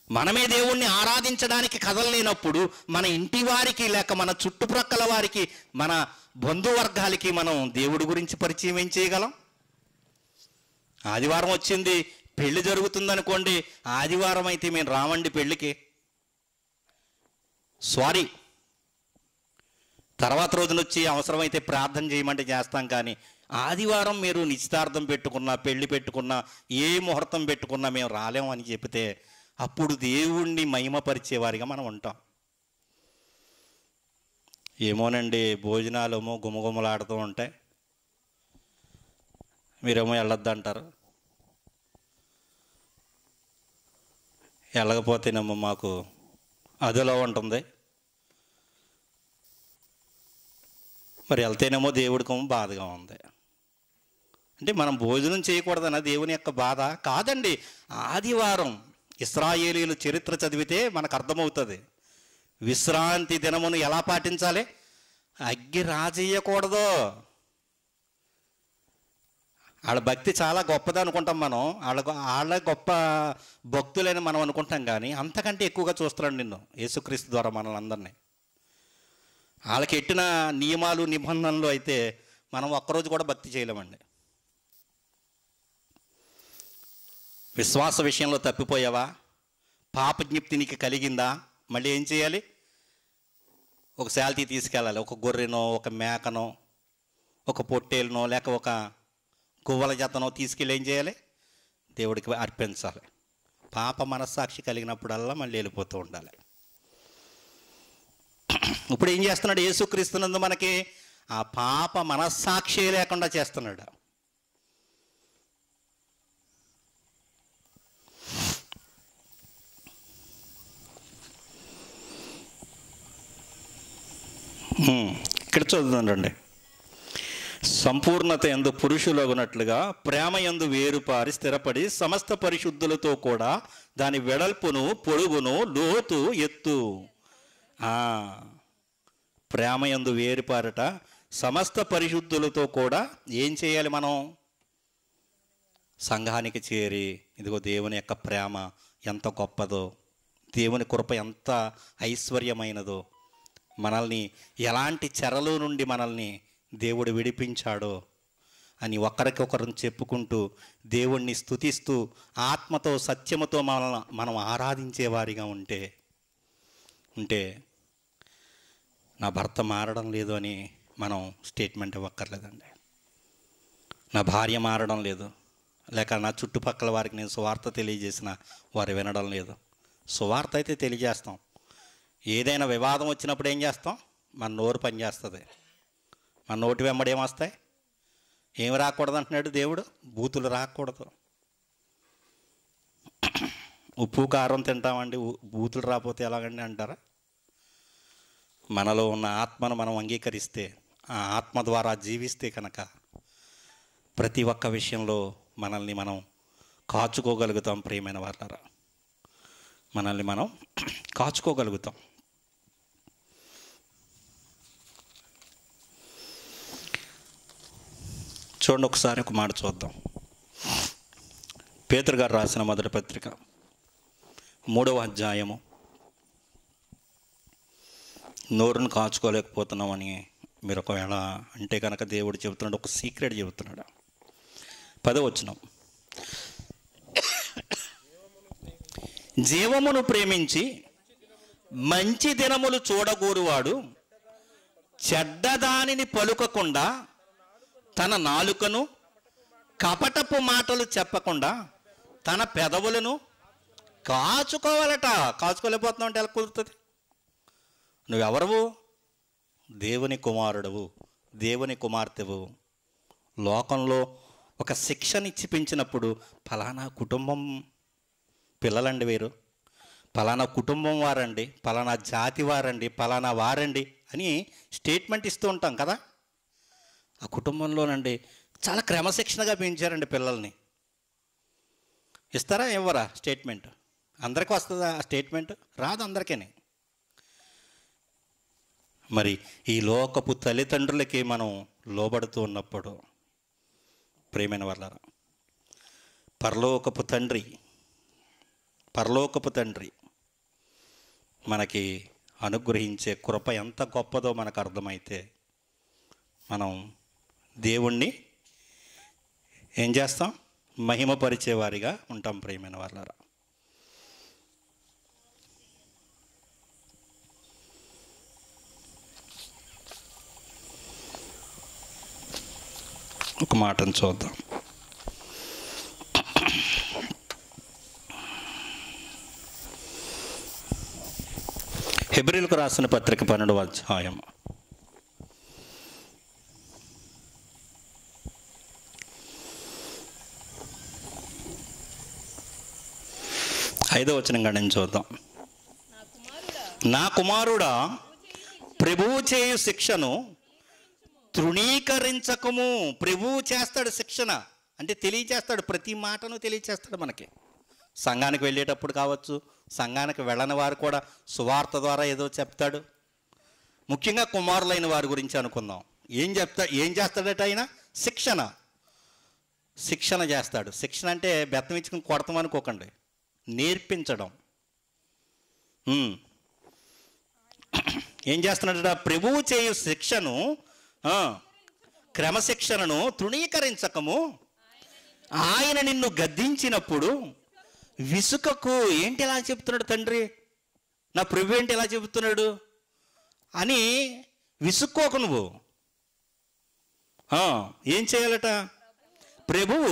మనమే దేవుణ్ణి ఆరాధించడానికి కదలలేనప్పుడు మన ఇంటి వారికి, లేక మన చుట్టుప్రక్కల వారికి, మన బంధువర్గాలకి మనం దేవుడి గురించి పరిచయం ఏం చేయగలం? ఆదివారం వచ్చింది, పెళ్లి జరుగుతుందనుకోండి, ఆదివారం అయితే మేము రామండి పెళ్ళికి, సారీ, తర్వాత రోజున వచ్చి అవసరమైతే ప్రార్థన చేయమంటే చేస్తాం. కానీ ఆదివారం మీరు నిశ్చితార్థం పెట్టుకున్నా, పెళ్లి పెట్టుకున్నా, ఏ ముహూర్తం పెట్టుకున్నా మేము రాలేము అని చెప్తే అప్పుడు దేవుణ్ణి మహిమపరిచేవారిగా మనం ఉంటాం. ఏమోనండి, భోజనాలేమో గుమగుమలాడుతూ ఉంటాయి, మీరేమో వెళ్ళొద్దంటారు. వెళ్ళకపోతేనేమో మాకు అదిలో ఉంటుంది, మరి వెళ్తేనేమో దేవుడికేమో బాధగా ఉంది. అంటే మనం భోజనం చేయకూడదన్న దేవుని యొక్క బాధ కాదండి. ఆదివారం ఇశ్రాయేలీయుల చరిత్ర చదివితే మనకు అర్థమవుతుంది. విశ్రాంతి దినమును ఎలా పాటించాలి? అగ్గి రాజేయకూడదు. వాళ్ళ భక్తి చాలా గొప్పది అనుకుంటాం మనం, వాళ్ళ గొప్ప భక్తులని మనం అనుకుంటాం. కానీ అంతకంటే ఎక్కువగా చూస్తున్నాడు నిన్ను యేసుక్రీస్తు ద్వారా మనల్ని అందరినీ. వాళ్ళకి ఎట్టిన నియమాలు నిబంధనలు అయితే మనం ఒక్కరోజు కూడా భక్తి చేయలేమండి. విశ్వాస విషయంలో తప్పిపోయావా? పాపజ్ఞప్తి నీకు కలిగిందా? మళ్ళీ ఏం చేయాలి? ఒక శాల్తీ తీసుకెళ్ళాలి. ఒక గొర్రెనో, ఒక మేకనో, ఒక పొట్టేలునో, లేక ఒక గువ్వల జతనో తీసుకెళ్ళి ఏం చేయాలి? దేవుడికి అర్పించాలి. పాప మనస్సాక్షి కలిగినప్పుడల్లా మళ్ళీ వెళ్ళిపోతూ ఉండాలి. ఇప్పుడు ఏం చేస్తున్నాడు యేసుక్రీస్తునందు? మనకి ఆ పాప మనస్సాక్షి లేకుండా చేస్తున్నాడు. ఇక్కడ చదువుతుండండి. సంపూర్ణత యందు పురుషులగునట్లుగా ప్రేమ యందు వేరుపారి స్థిరపడి సమస్త పరిశుద్ధులతో కూడా దాని వెడల్పును, పొడుగును, లోతు, ఎత్తు. ప్రేమ యందు వేరుపారట. సమస్త పరిశుద్ధులతో కూడా ఏం చేయాలి? మనం సంఘానికి చేరి, ఇదిగో దేవుని యొక్క ప్రేమ ఎంత గొప్పదో, దేవుని కృప ఎంత ఐశ్వర్యమైనదో, మనల్ని ఎలాంటి చెరలో నుండి మనల్ని దేవుడు విడిపించాడో అని ఒకరికొకరు చెప్పుకుంటూ దేవుణ్ణి స్తుతిస్తూ ఆత్మతో సత్యముతో మనం ఆరాధించేవారిగా ఉంటే నా భర్త మారడం లేదు అని మనం స్టేట్మెంట్ ఇవ్వక్కర్లేదండి. నా భార్య మారడం లేదు, లేక నా చుట్టుపక్కల వారికి నేను సువార్త తెలియజేసిన వారు వినడం లేదు. సువార్త అయితే తెలియజేస్తాం. ఏదైనా వివాదం వచ్చినప్పుడు ఏం చేస్తాం? మన నోరు పనిచేస్తుంది. మన నోటి వెంబడి ఏమొస్తాయి? ఏమి రాకూడదు అంటున్నాడు దేవుడు? బూతులు రాకూడదు. ఉప్పు కారం తింటామండి, బూతులు రాకపోతే ఎలాగండి అంటారా? మనలో ఉన్న ఆత్మను మనం అంగీకరిస్తే, ఆ ఆత్మ ద్వారా జీవిస్తే కనుక ప్రతి ఒక్క విషయంలో మనల్ని మనం కాచుకోగలుగుతాం. ప్రియమైన వాళ్ళారా, మనల్ని మనం కాచుకోగలుగుతాం. చూడండి, ఒకసారి ఒక మాట చూద్దాం. పేతురు గారు రాసిన మొదటి పత్రిక 3వ అధ్యాయము. నోరును కాచుకోలేకపోతున్నామని మీరు ఒకవేళ అంటే కనుక దేవుడు చెబుతున్నాడు, ఒక సీక్రెట్ చెబుతున్నాడు. 10వ వచనం. జీవమును ప్రేమించి మంచి దినములు చూడగోరువాడు చెడ్డదానిని పలుకకుండా తన నాలుకను, కపటపు మాటలు చెప్పకుండా తన పెదవులను కాచుకోవాలట. కాచుకోలేకపోతున్నావు అంటే ఎలా కుదురుతుంది? నువ్వెవరవు? దేవుని కుమారుడవు, దేవుని కుమార్తెవు. లోకంలో ఒక శిక్షనిచ్చి పెంచినప్పుడు ఫలానా కుటుంబం పిల్లలండి వీరు, ఫలానా కుటుంబం వారండి, ఫలానా జాతి వారండి, ఫలానా వారండి అని స్టేట్మెంట్ ఇస్తూ ఉంటాం కదా. ఆ కుటుంబంలోనండి చాలా క్రమశిక్షణగా పెంచారండి పిల్లల్ని. ఇస్తారా ఇవ్వరా స్టేట్మెంట్? అందరికీ వస్తుందా ఆ స్టేట్మెంట్? రాదు అందరికీ. మరి ఈ లోకపు తల్లిదండ్రులకి మనం లోబడుతూ ఉన్నప్పుడు ప్రేమైన వాళ్ళారా, పరలోకపు తండ్రి మనకి అనుగ్రహించే కృప ఎంత గొప్పదో మనకు అర్థమైతే మనం దేవుణ్ణి ఏం చేస్తాం? మహిమపరిచేవారిగా ఉంటాం ప్రియమైన వాళ్ళారా. ఒక మాటను చూద్దాం. హెబ్రీయులకు రాసిన పత్రిక 12వ అధ్యాయం 5వ వచనం కాడ నుంచి చూద్దాం. నా కుమారుడా, ప్రభువు చేయు శిక్షను తృణీకరించకము. ప్రభువు చేస్తాడు శిక్షణ, అంటే తెలియచేస్తాడు, ప్రతి మాటను తెలియచేస్తాడు మనకి. సంఘానికి వెళ్ళేటప్పుడు కావచ్చు, సంఘానికి వెళ్ళని వారు కూడా సువార్త ద్వారా ఏదో చెప్తాడు. ముఖ్యంగా కుమారులైన వారి గురించి అనుకుందాం. ఏం చేస్తాడట ఆయన? శిక్షణ చేస్తాడు. శిక్షణ అంటే బెత్తం ఇచ్చుకుని కొడతాం అనుకోకండి, నేర్పించడం. ఏం చేస్తున్నాడట? ప్రభువు చేయు శిక్షను, క్రమశిక్షణను తృణీకరించకము. ఆయన నిన్ను గద్దించినప్పుడు విసుకకు. ఏంటి ఇలా చెప్తున్నాడు తండ్రి? నా ప్రభు ఏంటి ఇలా చెబుతున్నాడు అని విసుక్కోకు నువ్వు. ఏం చేయాలట? ప్రభువు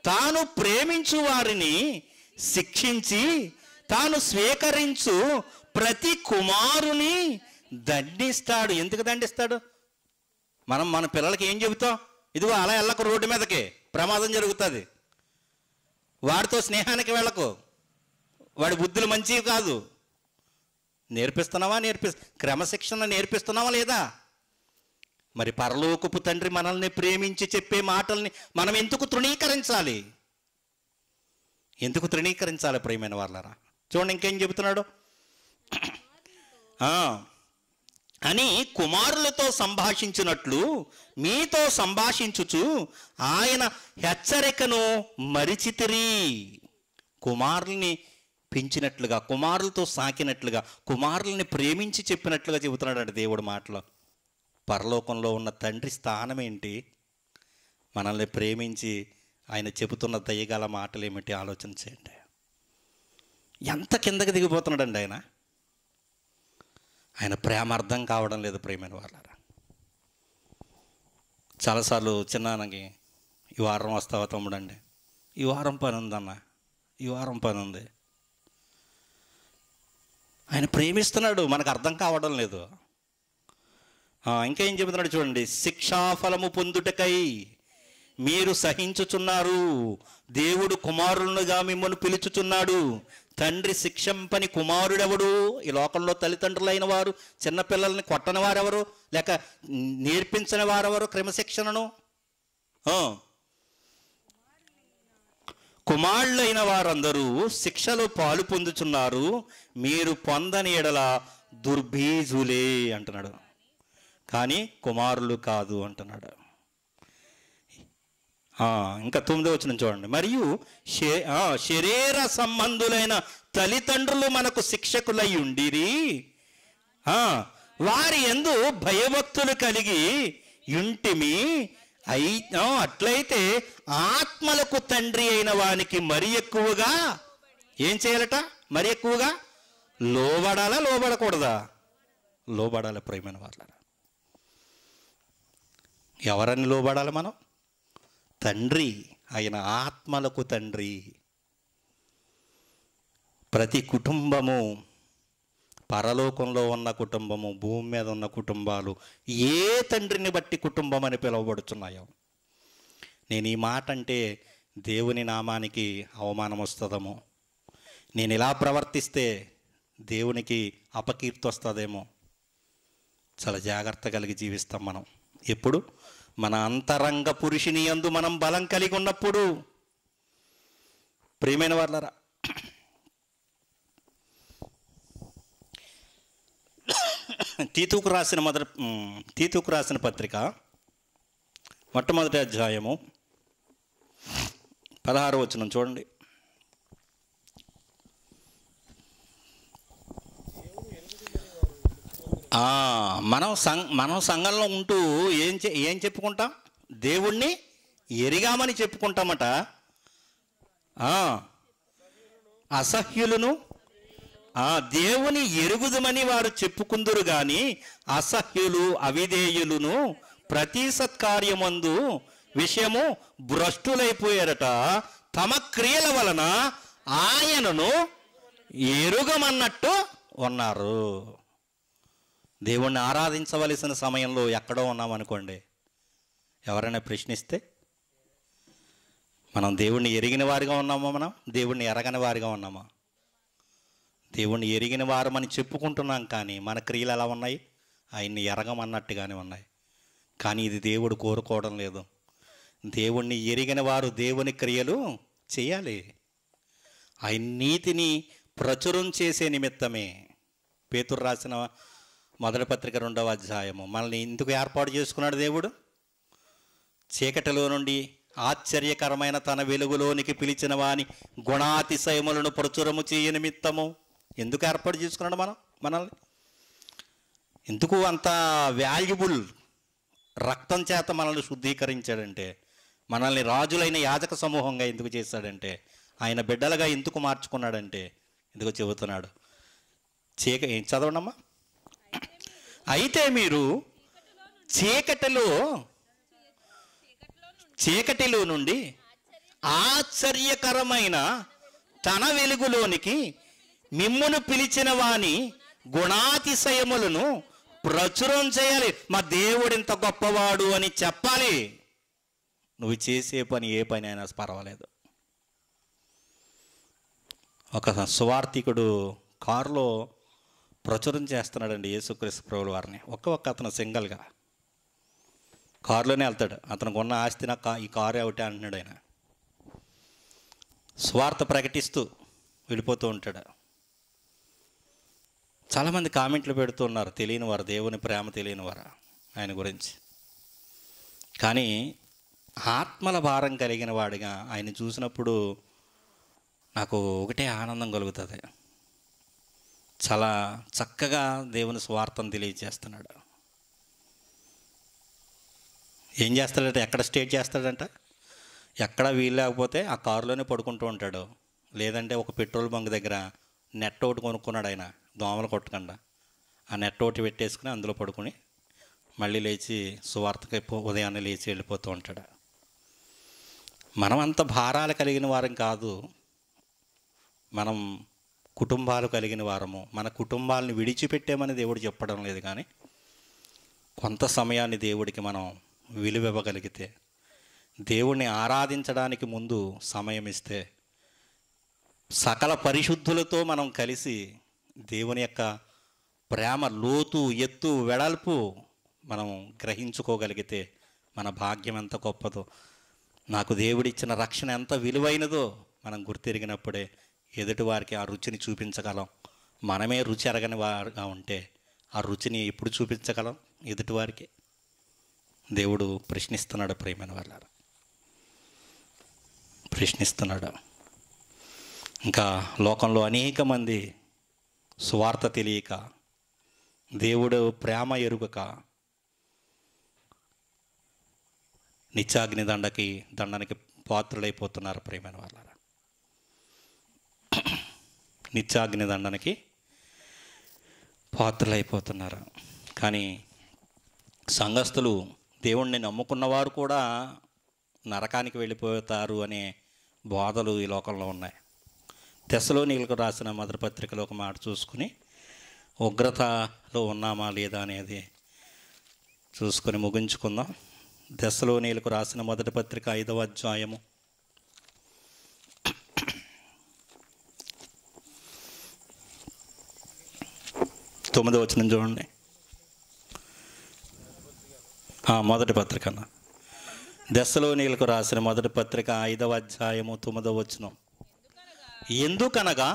తాను ప్రేమించు వారిని శిక్షించి తాను స్వీకరించు ప్రతి కుమారుని దండిస్తాడు. ఎందుకు దండిస్తాడు? మనం మన పిల్లలకి ఏం చెబుతాం? ఇదిగో అలా వెళ్ళకు, రోడ్డు మీదకి ప్రమాదం జరుగుతుంది, వాడితో స్నేహానికి వెళ్ళకు, వాడి బుద్ధులు మంచివి కాదు. నేర్పిస్తున్నావా? క్రమశిక్షణ నేర్పిస్తున్నావా లేదా? మరి పరలోకపు తండ్రి మనల్ని ప్రేమించి చెప్పే మాటల్ని మనం ఎందుకు తృణీకరించాలి? ప్రియమైన వాళ్ళారా? చూడండి ఇంకేం చెబుతున్నాడు. అని కుమారులతో సంభాషించినట్లు మీతో సంభాషించుచు ఆయన హెచ్చరికను మరిచితిరి. కుమారుల్ని పెంచినట్లుగా, కుమారులతో సాకినట్లుగా, కుమారుల్ని ప్రేమించి చెప్పినట్లుగా చెబుతున్నాడు దేవుడి మాటలో. పరలోకంలో ఉన్న తండ్రి స్థానం ఏంటి? మనల్ని ప్రేమించి ఆయన చెబుతున్న దయగల మాటలు ఏమిటి? ఆలోచన చేయండి. ఎంత కిందకి దిగిపోతున్నాడండి ఆయన ప్రేమ అర్థం కావడం లేదు ప్రియమైన వాళ్ళారా. చాలాసార్లు చిన్నాన్నకి ఈ వారం వస్తావా తమ్ముడండి, ఈ వారం పని ఉందన్న, ఈ వారం పని ఉంది. ఆయన ప్రేమిస్తున్నాడు, మనకు అర్థం కావడం లేదు. ఇంకేం చెబుతున్నాడు చూడండి. శిక్షాఫలము పొందుటకై మీరు సహించుచున్నారు, దేవుడు కుమారులుగా మిమ్మల్ని పిలుచుచున్నాడు. తండ్రి శిక్షంపని కుమారుడెవడు? ఈ లోకంలో తల్లిదండ్రులైన వారు చిన్నపిల్లల్ని కొట్టని వారెవరు, లేక నేర్పించని వారెవరు క్రమశిక్షణను? కుమారులైన వారందరూ శిక్షలో పాలు పొందుచున్నారు, మీరు పొందని ఎడల దుర్బీజులే అంటున్నాడు, కానీ కుమారులు కాదు అంటున్నాడు. ఇంకా 9వ వచనం చూడండి. మరియు శరీర సంబంధులైన తల్లిదండ్రులు మనకు శిక్షకులై ఉండిరి, వారి యందు భయభక్తులు కలిగి యుంటిమి. అట్లయితే ఆత్మలకు తండ్రి అయిన వానికి మరి ఎక్కువగా ఏం చేయాలట? మరి ఎక్కువగా లోబడాలా, లోబడకూడదా? లోబడాలి ప్రియమైన వాళ్ళారా. ఎవరని లోబడాలి మనం? తండ్రి, ఆయన ఆత్మలకు తండ్రి. ప్రతి కుటుంబము, పరలోకంలో ఉన్న కుటుంబము, భూమి మీద ఉన్న కుటుంబాలు ఏ తండ్రిని బట్టి కుటుంబం అని పిలువబడుతున్నాయో. నేను ఈ మాట అంటే దేవుని నామానికి అవమానం వస్తుందేమో, నేను ఇలా ప్రవర్తిస్తే దేవునికి అపకీర్తి వస్తుందేమో. చాలా జాగ్రత్త కలిగి జీవిస్తాం మనం. ఎప్పుడు? మన అంతరంగ పురుషుని యందు మనం బలం కలిగి ఉన్నప్పుడు. ప్రియమైన వాళ్ళారా, తీతుకు రాసిన పత్రిక మొట్టమొదటి అధ్యాయము 16వ వచనం చూడండి. మనం సంఘంలో ఉంటూ ఏం చెప్పుకుంటాం? దేవుణ్ణి ఎరిగామని చెప్పుకుంటామట. అసహ్యులను దేవుని ఎరుగుదమని వారు చెప్పుకుందురు గాని అసహ్యులు అవిధేయులను ప్రతి సత్కార్యమందు విషయము భ్రష్టులైపోయారట. తమ క్రియల వలన ఆయనను ఎరుగమన్నట్టు ఉన్నారు. దేవుణ్ణి ఆరాధించవలసిన సమయంలో ఎక్కడో ఉన్నామనుకోండి, ఎవరైనా ప్రశ్నిస్తే మనం దేవుణ్ణి ఎరిగిన వారిగా ఉన్నామా? మనం దేవుణ్ణి ఎరగని వారిగా ఉన్నామా? దేవుణ్ణి ఎరిగిన వారమని చెప్పుకుంటున్నాం, కానీ మన క్రియలు ఎలా ఉన్నాయి? ఆయన్ని ఎరగమన్నట్టుగానే ఉన్నాయి. కానీ ఇది దేవుడు కోరుకోవడం లేదు. దేవుణ్ణి ఎరిగిన వారు దేవుని క్రియలు చేయాలి. ఆయన నీతిని ప్రచురం చేసే నిమిత్తమే పేతురు రాసిన మొదటి పత్రిక 2వ అధ్యాయము మనల్ని ఎందుకు ఏర్పాటు చేసుకున్నాడు దేవుడు? చీకటిలో నుండి ఆశ్చర్యకరమైన తన వెలుగులోనికి పిలిచిన వాని గుణాతిశయములను ప్రచురము చేయ నిమిత్తము ఎందుకు ఏర్పాటు చేసుకున్నాడు మనల్ని? ఎందుకు అంత వాల్యుబుల్ రక్తం చేత మనల్ని శుద్ధీకరించాడంటే, మనల్ని రాజులైన యాజక సమూహంగా ఎందుకు చేశాడంటే, ఆయన బిడ్డలుగా ఎందుకు మార్చుకున్నాడంటే, ఎందుకు చెబుతున్నాడు. చదవండమ్మా. అయితే మీరు చీకటిలో నుండి ఆశ్చర్యకరమైన తన వెలుగులోనికి మిమ్మును పిలిచిన వాని గుణాతిశయములను ప్రచురం చేయాలి. మా దేవుడు ఇంత గొప్పవాడు అని చెప్పాలి. నువ్వు చేసే పని ఏ పని అయినా పర్వాలేదు. ఒక సువార్థికుడు కారులో ప్రచురం చేస్తున్నాడండి యేసుక్రీస్తు ప్రభువుల వారిని. ఒక్క అతను సింగల్గా కారులోనే వెళ్తాడు. అతనికి ఉన్న ఆస్తి నాకు ఈ కారు ఒకటే అంటున్నాడు. ఆయన స్వార్థ ప్రకటిస్తూ వెళ్ళిపోతూ ఉంటాడు. చాలామంది కామెంట్లు పెడుతూ ఉన్నారు, తెలియని వారు, దేవుని ప్రేమ తెలియని వారు ఆయన గురించి. కానీ ఆత్మల భారం కలిగిన వాడిగా ఆయన చూసినప్పుడు నాకు ఒకటే ఆనందం కలుగుతుంది. చాలా చక్కగా దేవుని స్వార్థం తెలియజేస్తున్నాడు. ఏం చేస్తాడంటే, ఎక్కడ స్టే చేస్తాడంట, ఎక్కడ వీలు లేకపోతే ఆ కారులోనే పడుకుంటూ ఉంటాడు. లేదంటే ఒక పెట్రోల్ బంక్ దగ్గర నెట్ ఒకటి కొనుక్కున్నాడు ఆయన, దోమలు కొట్టకుండా. ఆ నెట్ ఒకటి పెట్టేసుకుని అందులో పడుకుని మళ్ళీ లేచి సువార్తకి ఉదయాన్నే లేచి వెళ్ళిపోతూ ఉంటాడు. మనం అంత భారాలు కలిగిన వారం కాదు, మనం కుటుంబాలు కలిగిన వారము. మన కుటుంబాలను విడిచిపెట్టామని దేవుడు చెప్పడం లేదు, కానీ కొంత సమయాన్ని దేవుడికి మనం విలువ ఇవ్వగలిగితే, దేవుణ్ణి ఆరాధించడానికి ముందు సమయం ఇస్తే, సకల పరిశుద్ధులతో మనం కలిసి దేవుని యొక్క ప్రేమ లోతు ఎత్తు వెడల్పు మనం గ్రహించుకోగలిగితే మన భాగ్యం ఎంత గొప్పదో, నాకు దేవుడిచ్చిన రక్షణ ఎంత విలువైనదో మనం గుర్తెరిగినప్పుడే ఎదుటివారికి ఆ రుచిని చూపించగలం. మనమే రుచి ఎరగని వారుగా ఉంటే ఆ రుచిని ఎప్పుడు చూపించగలం ఎదుటివారికి? దేవుడు ప్రశ్నిస్తున్నాడు. ప్రియమైన వాళ్ళారా, ప్రశ్నిస్తున్నాడు. ఇంకా లోకంలో అనేక మంది సువార్త తెలియక, దేవుడు ప్రేమ ఎరుగక నిత్యాగ్ని దండనకి పాత్రులైపోతున్నారు. ప్రియమైన వాళ్ళారా, నిత్యాగ్ని దండనకి పాత్రలైపోతున్నారు. కానీ సంఘస్థులు, దేవుణ్ణి నమ్ముకున్నవారు కూడా నరకానికి వెళ్ళిపోతారు అనే బోధలు ఈ లోకంలో ఉన్నాయి. తెస్సలోనీయులకు రాసిన మొదటి పత్రికలో ఒక మాట చూసుకుని ఉగ్రతలో ఉన్నామా లేదా అనేది చూసుకొని ముగించుకుందాం. తెస్సలోనీయులకు రాసిన మొదటి పత్రిక 5వ అధ్యాయము 9వ వచనం చూడండి. మొదటి పత్రిక అన్న, తెస్సలోనీయులకు రాసిన మొదటి పత్రిక 5వ అధ్యాయము 9వ వచనం. ఎందుకనగా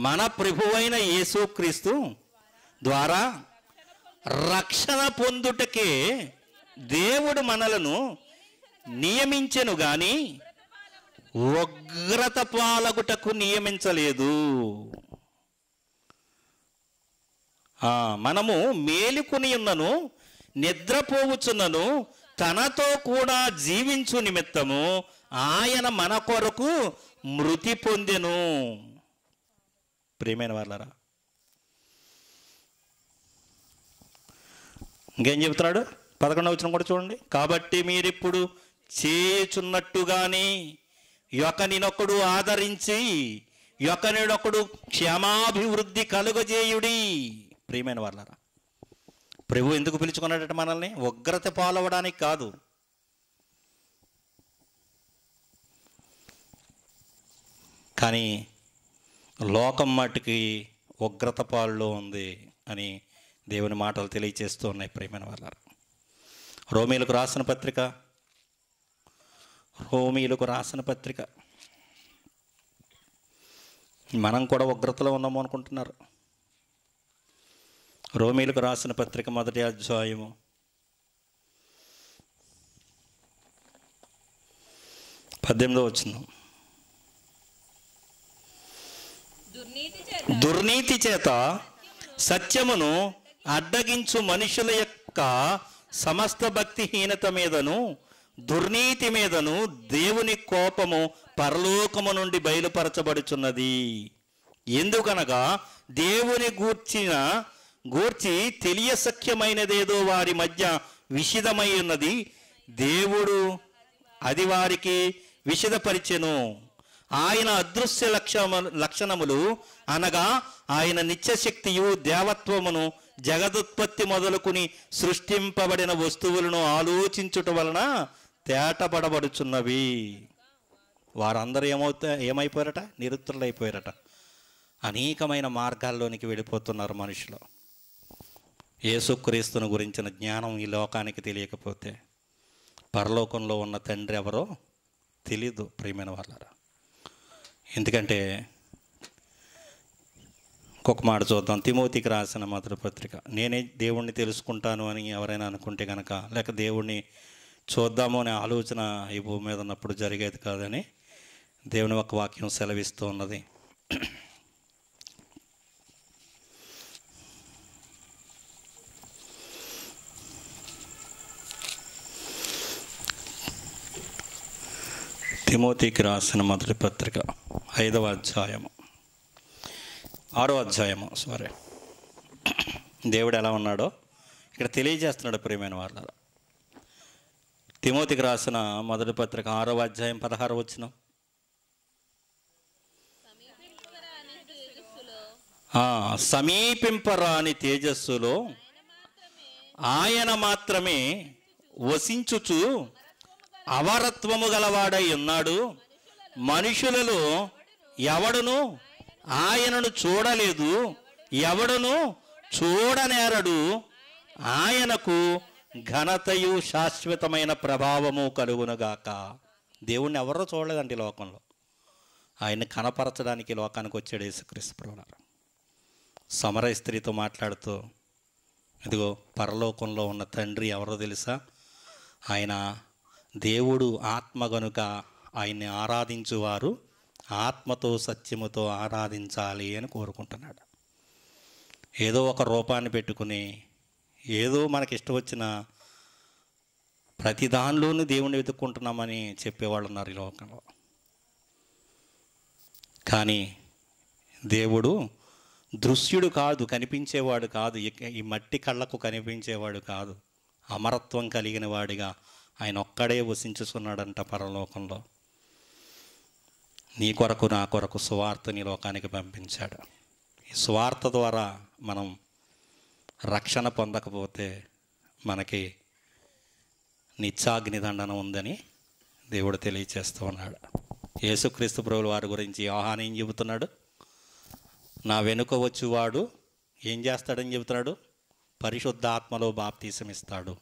మన ప్రభువైన యేసుక్రీస్తు ద్వారా రక్షణ పొందుటకే దేవుడు మనలను నియమించెను గాని ఉగ్రత పాలగుటకు నియమించలేదు. మనము మేలుకొని ఉన్నను నిద్రపోవుచున్నను తనతో కూడా జీవించు నిమిత్తము ఆయన మన కొరకు మృతి పొందెను. ప్రియమైన వాళ్ళరా, ఇంకేం చెబుతున్నాడు? 11వ వచనం కూడా చూడండి. కాబట్టి మీరిప్పుడు చేయుచున్నట్టుగానే ఒకనినొకడు ఆదరించి ఒకనినొకడు క్షేమాభివృద్ధి కలుగజేయుడి. ప్రియమైన వాళ్ళారా, ప్రభు ఎందుకు పిలుచుకున్నాడట మనల్ని? ఉగ్రత పాలవడానికి కాదు. కానీ లోకం మట్టుకి ఉగ్రత పాలులో ఉంది అని దేవుని మాటలు తెలియచేస్తూ ఉన్నాయి. ప్రియమైన వాళ్ళారా, రోమీలకు రాసిన పత్రిక మనం కూడా ఉగ్రతలో ఉన్నాము అనుకుంటున్నారు. రోమీలకు రాసిన పత్రిక 1వ అధ్యాయము 18వ వచనం. దుర్నీతి చేత సత్యమును అడ్డగించు మనుషుల యొక్క సమస్త భక్తిహీనత మీదను దుర్నీతి మీదను దేవుని కోపము పరలోకము నుండి బయలుపరచబడుచున్నది. ఎందుకనగా దేవుని గూర్చి తెలియశక్యమైనదేదో వారి మధ్య విషిదమై ఉన్నది, దేవుడు అది వారికి విషదపరిచెను. ఆయన అదృశ్య లక్షణములు అనగా ఆయన నిత్యశక్తియు దేవత్వమును జగదుత్పత్తి మొదలుకుని సృష్టింపబడిన వస్తువులను ఆలోచించుట వలన తేటపడబడుచున్నవి. వారందరూ ఏమైపోయారట? నిరుత్తరులైపోయారట. అనేకమైన మార్గాల్లోనికి వెళ్ళిపోతున్నారు మనుషులు. యేసుక్రీస్తును గురించిన జ్ఞానం ఈ లోకానికి తెలియకపోతే పరలోకంలో ఉన్న తండ్రి ఎవరో తెలీదు. ప్రియమైన వాళ్ళారా, ఎందుకంటే ఇంకొక మాట చూద్దాం. తిమోతికి రాసిన మొదటి పత్రిక. నేనే దేవుణ్ణి తెలుసుకుంటాను అని ఎవరైనా అనుకుంటే కనుక, లేక దేవుణ్ణి చూద్దాము అనే ఆలోచన ఈ భూమి మీద ఉన్నప్పుడు జరిగేది కాదని దేవుని ఒక వాక్యం సెలవిస్తూ ఉన్నది. తిమోతికి రాసిన మొదటి పత్రిక 5వ అధ్యాయము 6వ అధ్యాయము దేవుడు ఎలా ఉన్నాడో ఇక్కడ తెలియజేస్తున్నాడు. ప్రియమైన వాళ్ళ, తిమోతికి రాసిన మొదటి పత్రిక 6వ అధ్యాయం 16వ వచనం. సమీపింపరాని తేజస్సులో ఆయన మాత్రమే వసించుచు అవరత్వము గలవాడై ఉన్నాడు. మనుషులలో ఎవడును ఆయనను చూడలేదు, ఎవడును చూడనేరడు. ఆయనకు ఘనతయు శాశ్వతమైన ప్రభావము కలుగునుగాక. దేవుణ్ణి ఎవరో చూడలేదండి లోకంలో. ఆయన్ని కనపరచడానికి లోకానికి వచ్చాడు యేసుక్రీస్తు ప్రభువారు. సమరయ స్త్రీతో మాట్లాడుతూ, ఇదిగో పరలోకంలో ఉన్న తండ్రి ఎవరో తెలుసా? ఆయన దేవుడు ఆత్మ గనుక ఆయన్ని ఆరాధించువారు ఆత్మతో సత్యముతో ఆరాధించాలి అని కోరుకుంటున్నాడు. ఏదో ఒక రూపాన్ని పెట్టుకుని ఏదో మనకి ఇష్టం వచ్చిన ప్రతి దానిలోనూ దేవుణ్ణి వెతుక్కుంటున్నామని చెప్పేవాళ్ళు ఉన్నారు ఈ లోకంలో. కానీ దేవుడు దృశ్యుడు కాదు, కనిపించేవాడు కాదు, ఈ మట్టి కళ్ళకు కనిపించేవాడు కాదు. అమరత్వం కలిగిన వాడిగా ఆయన ఒక్కడే వసించుతున్నాడంట పరలోకంలో. నీ కొరకు నా కొరకు సువార్తని లోకానికి పంపించాడు. ఈ సువార్త ద్వారా మనం రక్షణ పొందకపోతే మనకి నిత్యాగ్ని దండన ఉందని దేవుడు తెలియచేస్తూ ఉన్నాడు. యేసుక్రీస్తు ప్రభువుల వారి గురించి యోహాను ఏం చెబుతున్నాడు? నా వెనుక వచ్చువాడు ఏం చేస్తాడని చెబుతున్నాడు? పరిశుద్ధాత్మలో బాప్తీసం ఇస్తాడు.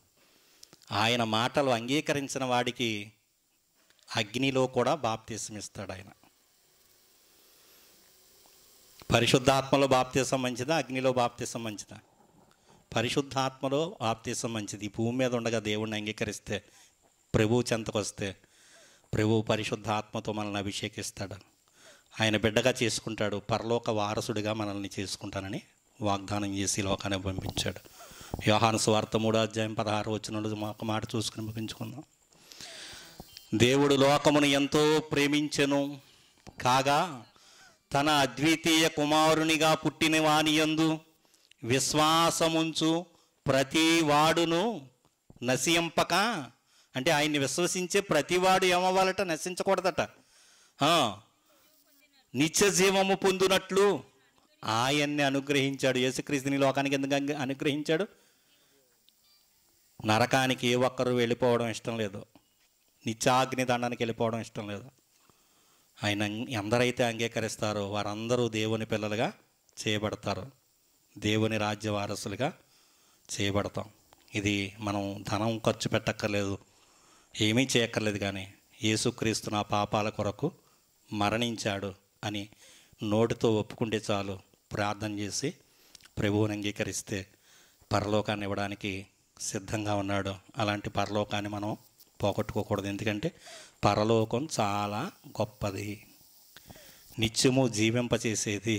ఆయన మాటలు అంగీకరించిన వాడికి అగ్నిలో కూడా బాప్తీసం ఇస్తాడు ఆయన. పరిశుద్ధాత్మలో బాప్తీసం మంచిదా, అగ్నిలో బాప్తీసం మంచిదా? పరిశుద్ధాత్మలో బాప్తీసం మంచిది. ఈ భూమి మీద ఉండగా దేవుణ్ణి అంగీకరిస్తే, ప్రభువు చెంతకు వస్తే, ప్రభువు పరిశుద్ధాత్మతో మనల్ని అభిషేకిస్తాడు, ఆయన బిడ్డగా చేసుకుంటాడు, పరలోక వారసుడిగా మనల్ని చేసుకుంటానని వాగ్దానం చేసి లోకాన్ని పంపించాడు. యోహాను సువార్త 3:16 ఒక మాట చూసుకుని ముగించుకుందాం. దేవుడు లోకమును ఎంతో ప్రేమించెను కాగా తన అద్వితీయ కుమారునిగా పుట్టిన వాని యందు విశ్వాసముంచు ప్రతి వాడును నశింపక, అంటే ఆయన్ని విశ్వసించే ప్రతివాడు ఏమవ్వాలట? నశించకూడదట, నిత్య జీవము పొందునట్లు ఆయన్ని అనుగ్రహించాడు. యేసుక్రీస్తుని లోకానికి ఎందుకు అనుగ్రహించాడు? నరకానికి ఏ ఒక్కరు వెళ్ళిపోవడం ఇష్టం లేదు, నిత్యాగ్ని దండానికి వెళ్ళిపోవడం ఇష్టం లేదు. ఆయన ఎందరైతే అంగీకరిస్తారో వారందరూ దేవుని పిల్లలుగా చేయబడతారు, దేవుని రాజ్య వారసులుగా చేయబడతాం. ఇది మనం ధనం ఖర్చు పెట్టక్కర్లేదు, ఏమీ చేయక్కర్లేదు, కానీ యేసుక్రీస్తు నా పాపాల కొరకు మరణించాడు అని నోటితో ఒప్పుకుంటే చాలు, ప్రార్థన చేసి ప్రభువుని అంగీకరిస్తే పరలోకాన్ని ఇవ్వడానికి సిద్ధంగా ఉన్నాడు. అలాంటి పరలోకాన్ని మనం పోగొట్టుకోకూడదు. ఎందుకంటే పరలోకం చాలా గొప్పది, నిత్యము జీవింపచేసేది.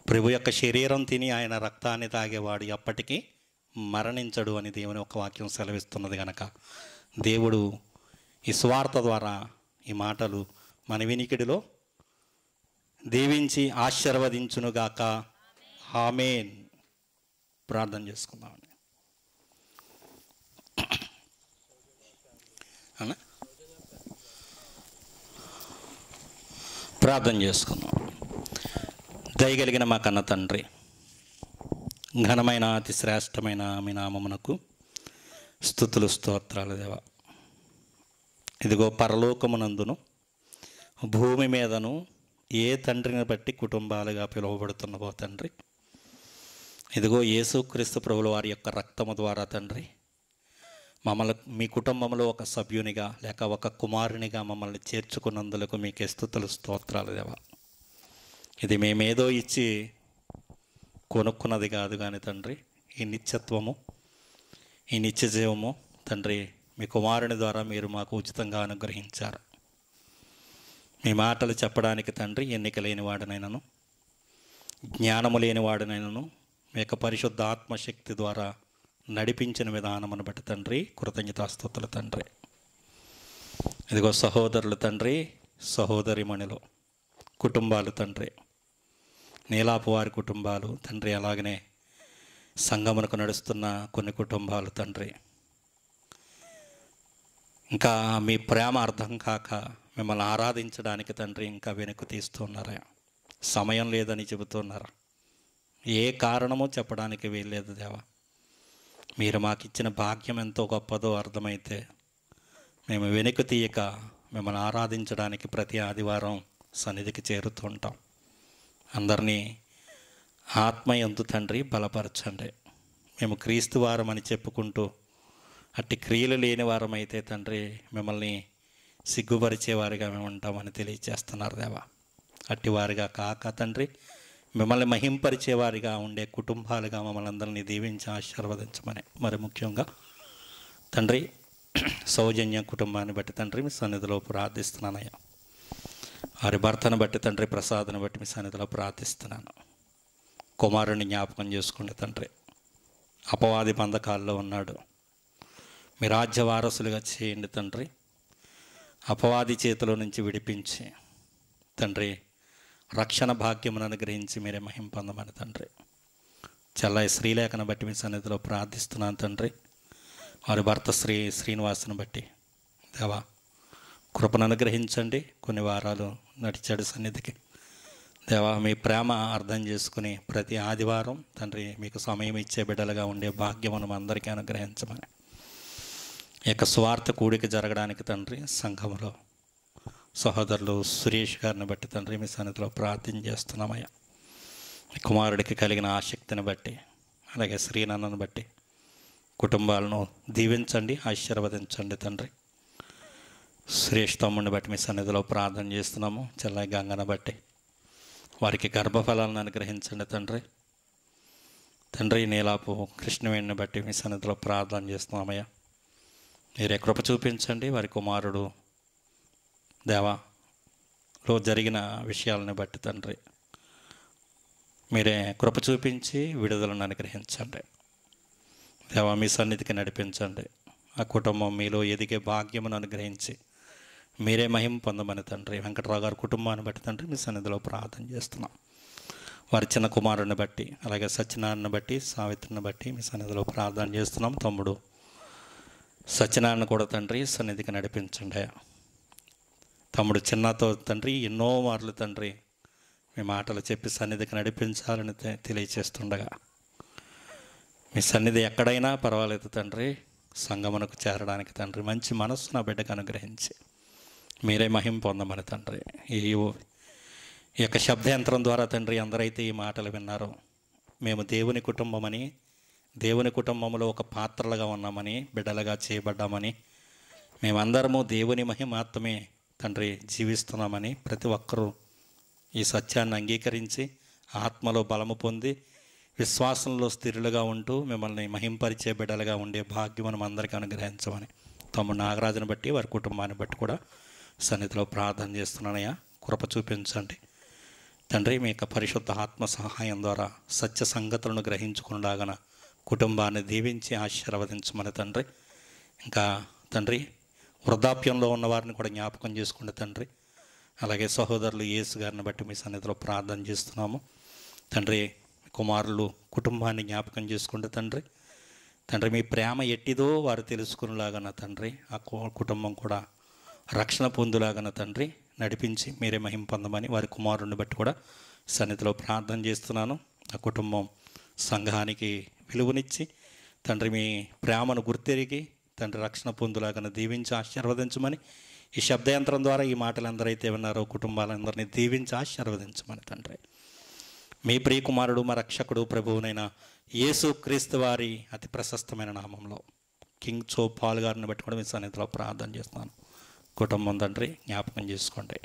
ప్రభు యొక్క శరీరం తిని ఆయన రక్తాన్ని తాగేవాడు ఎప్పటికీ మరణించడు అని దేవుని ఒక వాక్యం సెలవిస్తున్నది. కనుక దేవుడు ఈ సువార్త ద్వారా ఈ మాటలు మన వినికిడిలో దీవించి ఆశీర్వదించునుగాక. ఆమేన్. ప్రార్థన చేసుకుందామండి. ప్రార్థన చేసుకుందాం. దయగలిగిన మా కన్న తండ్రి, ఘనమైన అతి శ్రేష్టమైన మీ నామమునకు స్తుతులు స్తోత్రాలు దేవా. ఇదిగో పరలోకమునందును భూమి మీదను ఏ తండ్రిని బట్టి కుటుంబాలుగా పిలువబడుతున్నవో తండ్రి, ఇదిగో యేసుక్రీస్తు ప్రభుల వారి యొక్క రక్తము ద్వారా తండ్రి మమ్మల్ని మీ కుటుంబంలో ఒక సభ్యునిగా లేక ఒక కుమారునిగా మమ్మల్ని చేర్చుకున్నందులకు మీకే స్తుతులు స్తోత్రాలు దేవా. ఇది మేమేదో ఇచ్చి కొనుక్కున్నది కాదు కానీ తండ్రి, ఈ నిత్యత్వము, ఈ నిత్య జీవము తండ్రి మీ కుమారుని ద్వారా మీరు మాకు ఉచితంగా అనుగ్రహించారు. మీ మాటలు చెప్పడానికి తండ్రి ఎన్నిక లేని వాడినైనను, జ్ఞానము లేని వాడినైనను మీ యొక్క పరిశుద్ధ ఆత్మశక్తి ద్వారా నడిపించిన విధానమును బట్టి తండ్రి కృతజ్ఞతాస్తుతులు తండ్రి. ఇదిగో సహోదరులు తండ్రి, సహోదరిమణులు కుటుంబాలు తండ్రి, నీలాపు వారి కుటుంబాలు తండ్రి, అలాగనే సంగమునకు నడుస్తున్న కొన్ని కుటుంబాలు తండ్రి, ఇంకా మీ ప్రేమ అర్థం కాక మిమ్మల్ని ఆరాధించడానికి తండ్రి ఇంకా వెనక్కు తీస్తున్నారా, సమయం లేదని చెబుతున్నారా, ఏ కారణమో చెప్పడానికి వీల్లేదు దేవా. మీరు మాకు ఇచ్చిన భాగ్యం ఎంతో గొప్పదో అర్థమైతే మేము వెనక్కు తీయక మిమ్మల్ని ఆరాధించడానికి ప్రతి ఆదివారం సన్నిధికి చేరుతుంటాం. అందరినీ ఆత్మయందు తండ్రి బలపరచండి. మేము క్రీస్తు వారమని చెప్పుకుంటూ అట్టి క్రియలు లేని వారమైతే తండ్రి మిమ్మల్ని సిగ్గుపరిచేవారిగా మేము ఉంటామని తెలియజేస్తున్నారు దేవా. అట్టి వారిగా కాక తండ్రి మిమ్మల్ని మహింపరిచేవారిగా ఉండే కుటుంబాలుగా మమ్మల్ని అందరినీ దీవించి ఆశీర్వదించమని, మరి ముఖ్యంగా తండ్రి సౌజన్య కుటుంబాన్ని బట్టి తండ్రి మీ సన్నిధిలో ప్రార్థిస్తున్నానయ్యా. వారి భర్తను బట్టి తండ్రి ప్రసాద్ని బట్టి మీ సన్నిధిలో ప్రార్థిస్తున్నాను. కుమారుని జ్ఞాపకం చేసుకోండి తండ్రి, అపవాది బంధకాల్లో ఉన్నాడు, మీ రాజ్య వారసులుగా చేయండి తండ్రి. అపవాది చేతిలో నుంచి విడిపించి తండ్రి రక్షణ భాగ్యమును అనుగ్రహించి మీరే మహిమ పొందమని తండ్రి. చెల్లాయి శ్రీలేఖను బట్టి మీ సన్నిధిలో ప్రార్థిస్తున్నాను తండ్రి. వారి భర్త శ్రీనివాసుని బట్టి దేవా కృపను అనుగ్రహించండి. కొన్ని వారాలు నడిచాడు సన్నిధికి దేవా. మీ ప్రేమ అర్థం చేసుకుని ప్రతి ఆదివారం తండ్రి మీకు సమయం ఇచ్చే బిడ్డలుగా ఉండే భాగ్యమును అందరికీ అనుగ్రహించమని, ఈ యొక్క స్వార్థ కూడిక జరగడానికి తండ్రి సంఘములో సహోదరులు సురేష్ గారిని బట్టి తండ్రి మీ సన్నిధిలో ప్రార్థన చేస్తున్నామయ్యా. మీ కుమారుడికి కలిగిన ఆసక్తిని బట్టి అలాగే శ్రీనన్నను బట్టి కుటుంబాలను దీవించండి, ఆశీర్వదించండి తండ్రి. సురేష్ తమ్ముడిని బట్టి మీ సన్నిధిలో ప్రార్థన చేస్తున్నాము. చెల్లాయి గంగను బట్టి వారికి గర్భఫలాలను అనుగ్రహించండి తండ్రి. తండ్రి నీలాపు కృష్ణవేణిని బట్టి మీ సన్నిధిలో ప్రార్థన చేస్తున్నామయ్యా. మీరే కృప చూపించండి. వారి కుమారుడు దేవాలో జరిగిన విషయాలను బట్టి తండ్రి మీరే కృప చూపించి విడుదలను అనుగ్రహించండి. దేవా మీ సన్నిధికి నడిపించండి. ఆ కుటుంబం మీలో ఎదిగే భాగ్యమును అనుగ్రహించి మీరే మహిమ పొందమని తండ్రి వెంకటరావు గారి కుటుంబాన్ని బట్టి తండ్రి మీ సన్నిధిలో ప్రార్థన చేస్తున్నాం. వారి చిన్న కుమారుడిని బట్టి అలాగే సత్యనారాయణని బట్టి సావిత్రిని బట్టి మీ సన్నిధిలో ప్రార్థన చేస్తున్నాం. తమ్ముడు సత్యనారాయణ కూడా తండ్రి సన్నిధికి నడిపించండి. తమ్ముడు చిన్నతో తండ్రి ఎన్నో మార్లు తండ్రి మీ మాటలు చెప్పి సన్నిధికి నడిపించాలని తెలియచేస్తుండగా మీ సన్నిధి ఎక్కడైనా పర్వాలేదు తండ్రి, సంగమునకు చేరడానికి తండ్రి మంచి మనస్సు నా బిడ్డకు అనుగ్రహించి మీరే మహిమ పొందమని తండ్రి ఈ యొక్క శబ్దయంత్రం ద్వారా తండ్రి అందరైతే ఈ మాటలు విన్నారో మేము దేవుని కుటుంబమని, దేవుని కుటుంబంలో ఒక పాత్రలుగా ఉన్నామని, బిడ్డలుగా చేయబడ్డామని, మేమందరము దేవుని మహిమాత్మే తండ్రి జీవిస్తున్నామని ప్రతి ఒక్కరూ ఈ సత్యాన్ని అంగీకరించి ఆత్మలో బలము పొంది విశ్వాసంలో స్థిరులుగా ఉంటూ మిమ్మల్ని మహింపరిచే బిడ్డలుగా ఉండే భాగ్యం మనం అందరికీ అనుగ్రహించమని తమ్ముడు నాగరాజుని బట్టి వారి కుటుంబాన్ని బట్టి కూడా సన్నిధిలో ప్రార్థన చేస్తున్నానయ్యా. కృప చూపించండి తండ్రి. మీ యొక్క పరిశుద్ధ ఆత్మ సహాయం ద్వారా సత్య సంగతులను గ్రహించుకునేలాగన కుటుంబాన్ని దీవించి ఆశీర్వదించమని తండ్రి. ఇంకా తండ్రి వృద్ధాప్యంలో ఉన్నవారిని కూడా జ్ఞాపకం చేసుకోండి తండ్రి. అలాగే సహోదరులు యేసు గారిని బట్టి మీ సన్నిధిలో ప్రార్థన చేస్తున్నాము తండ్రి. కుమారులు కుటుంబాన్ని జ్ఞాపకం చేసుకోండి తండ్రి. తండ్రి మీ ప్రేమ ఎట్టిదో వారు తెలుసుకునేలాగన తండ్రి ఆ కుటుంబం కూడా రక్షణ పొందులాగన తండ్రి నడిపించి మీరే మహిమ పొందమని వారి కుమారుడిని బట్టి కూడా సన్నిధిలో ప్రార్థన చేస్తున్నాను. ఆ కుటుంబం సంఘానికి విలువనిచ్చి తండ్రి మీ ప్రేమను గుర్తెరిగి తండ్రి రక్షణ పొందులాగన దీవించి ఆశీర్వదించమని ఈ శబ్దయంత్రం ద్వారా ఈ మాటలు ఎందరైతే విన్నారో కుటుంబాలందరినీ దీవించి ఆశీర్వదించమని తండ్రి మీ ప్రియ కుమారుడు మా రక్షకుడు ప్రభువునైన యేసు క్రీస్తు వారి అతి ప్రశస్తమైన నామంలో కింగ్ చో పాల్ గారిని బట్టి కూడా మీ సన్నిధిలో ప్రార్థన చేస్తున్నాను. కుటుంబం తండ్రి జ్ఞాపకం చేసుకోండి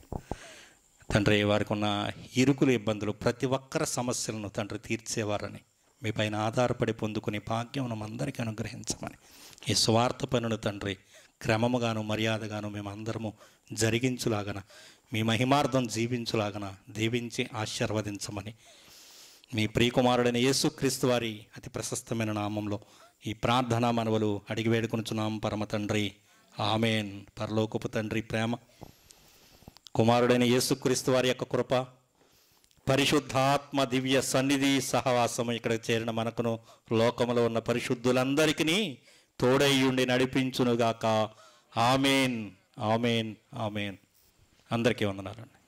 తండ్రి. వారికి ఉన్న ఇరుకులు ఇబ్బందులు ప్రతి ఒక్కరి సమస్యలను తండ్రి తీర్చేవారని మీ పైన ఆధారపడి పొందుకునే భాగ్యం అందరికీ అనుగ్రహించమని ఈ స్వార్థ పనులు తండ్రి క్రమముగాను మర్యాదగాను మేమందరము జరిగించులాగన మీ మహిమార్థం జీవించులాగన దీవించి ఆశీర్వదించమని మీ ప్రియకుమారుడైన యేసుక్రీస్తు వారి అతి ప్రశస్తమైన నామంలో ఈ ప్రార్థనా మనవులు అడిగి వేడుకొనుచున్నాం పరమ తండ్రి, ఆమేన్. పరలోకపు తండ్రి ప్రేమ, కుమారుడైన యేసుక్రీస్తు వారి యొక్క కృప, పరిశుద్ధాత్మ దివ్య సన్నిధి సహవాసము ఇక్కడ చేరిన మనకును లోకములో ఉన్న పరిశుద్ధులందరికీ తోడయ్యుండి నడిపించునుగాక. ఆమేన్, ఆమేన్, ఆమేన్. అందరికీ వందనాలండి.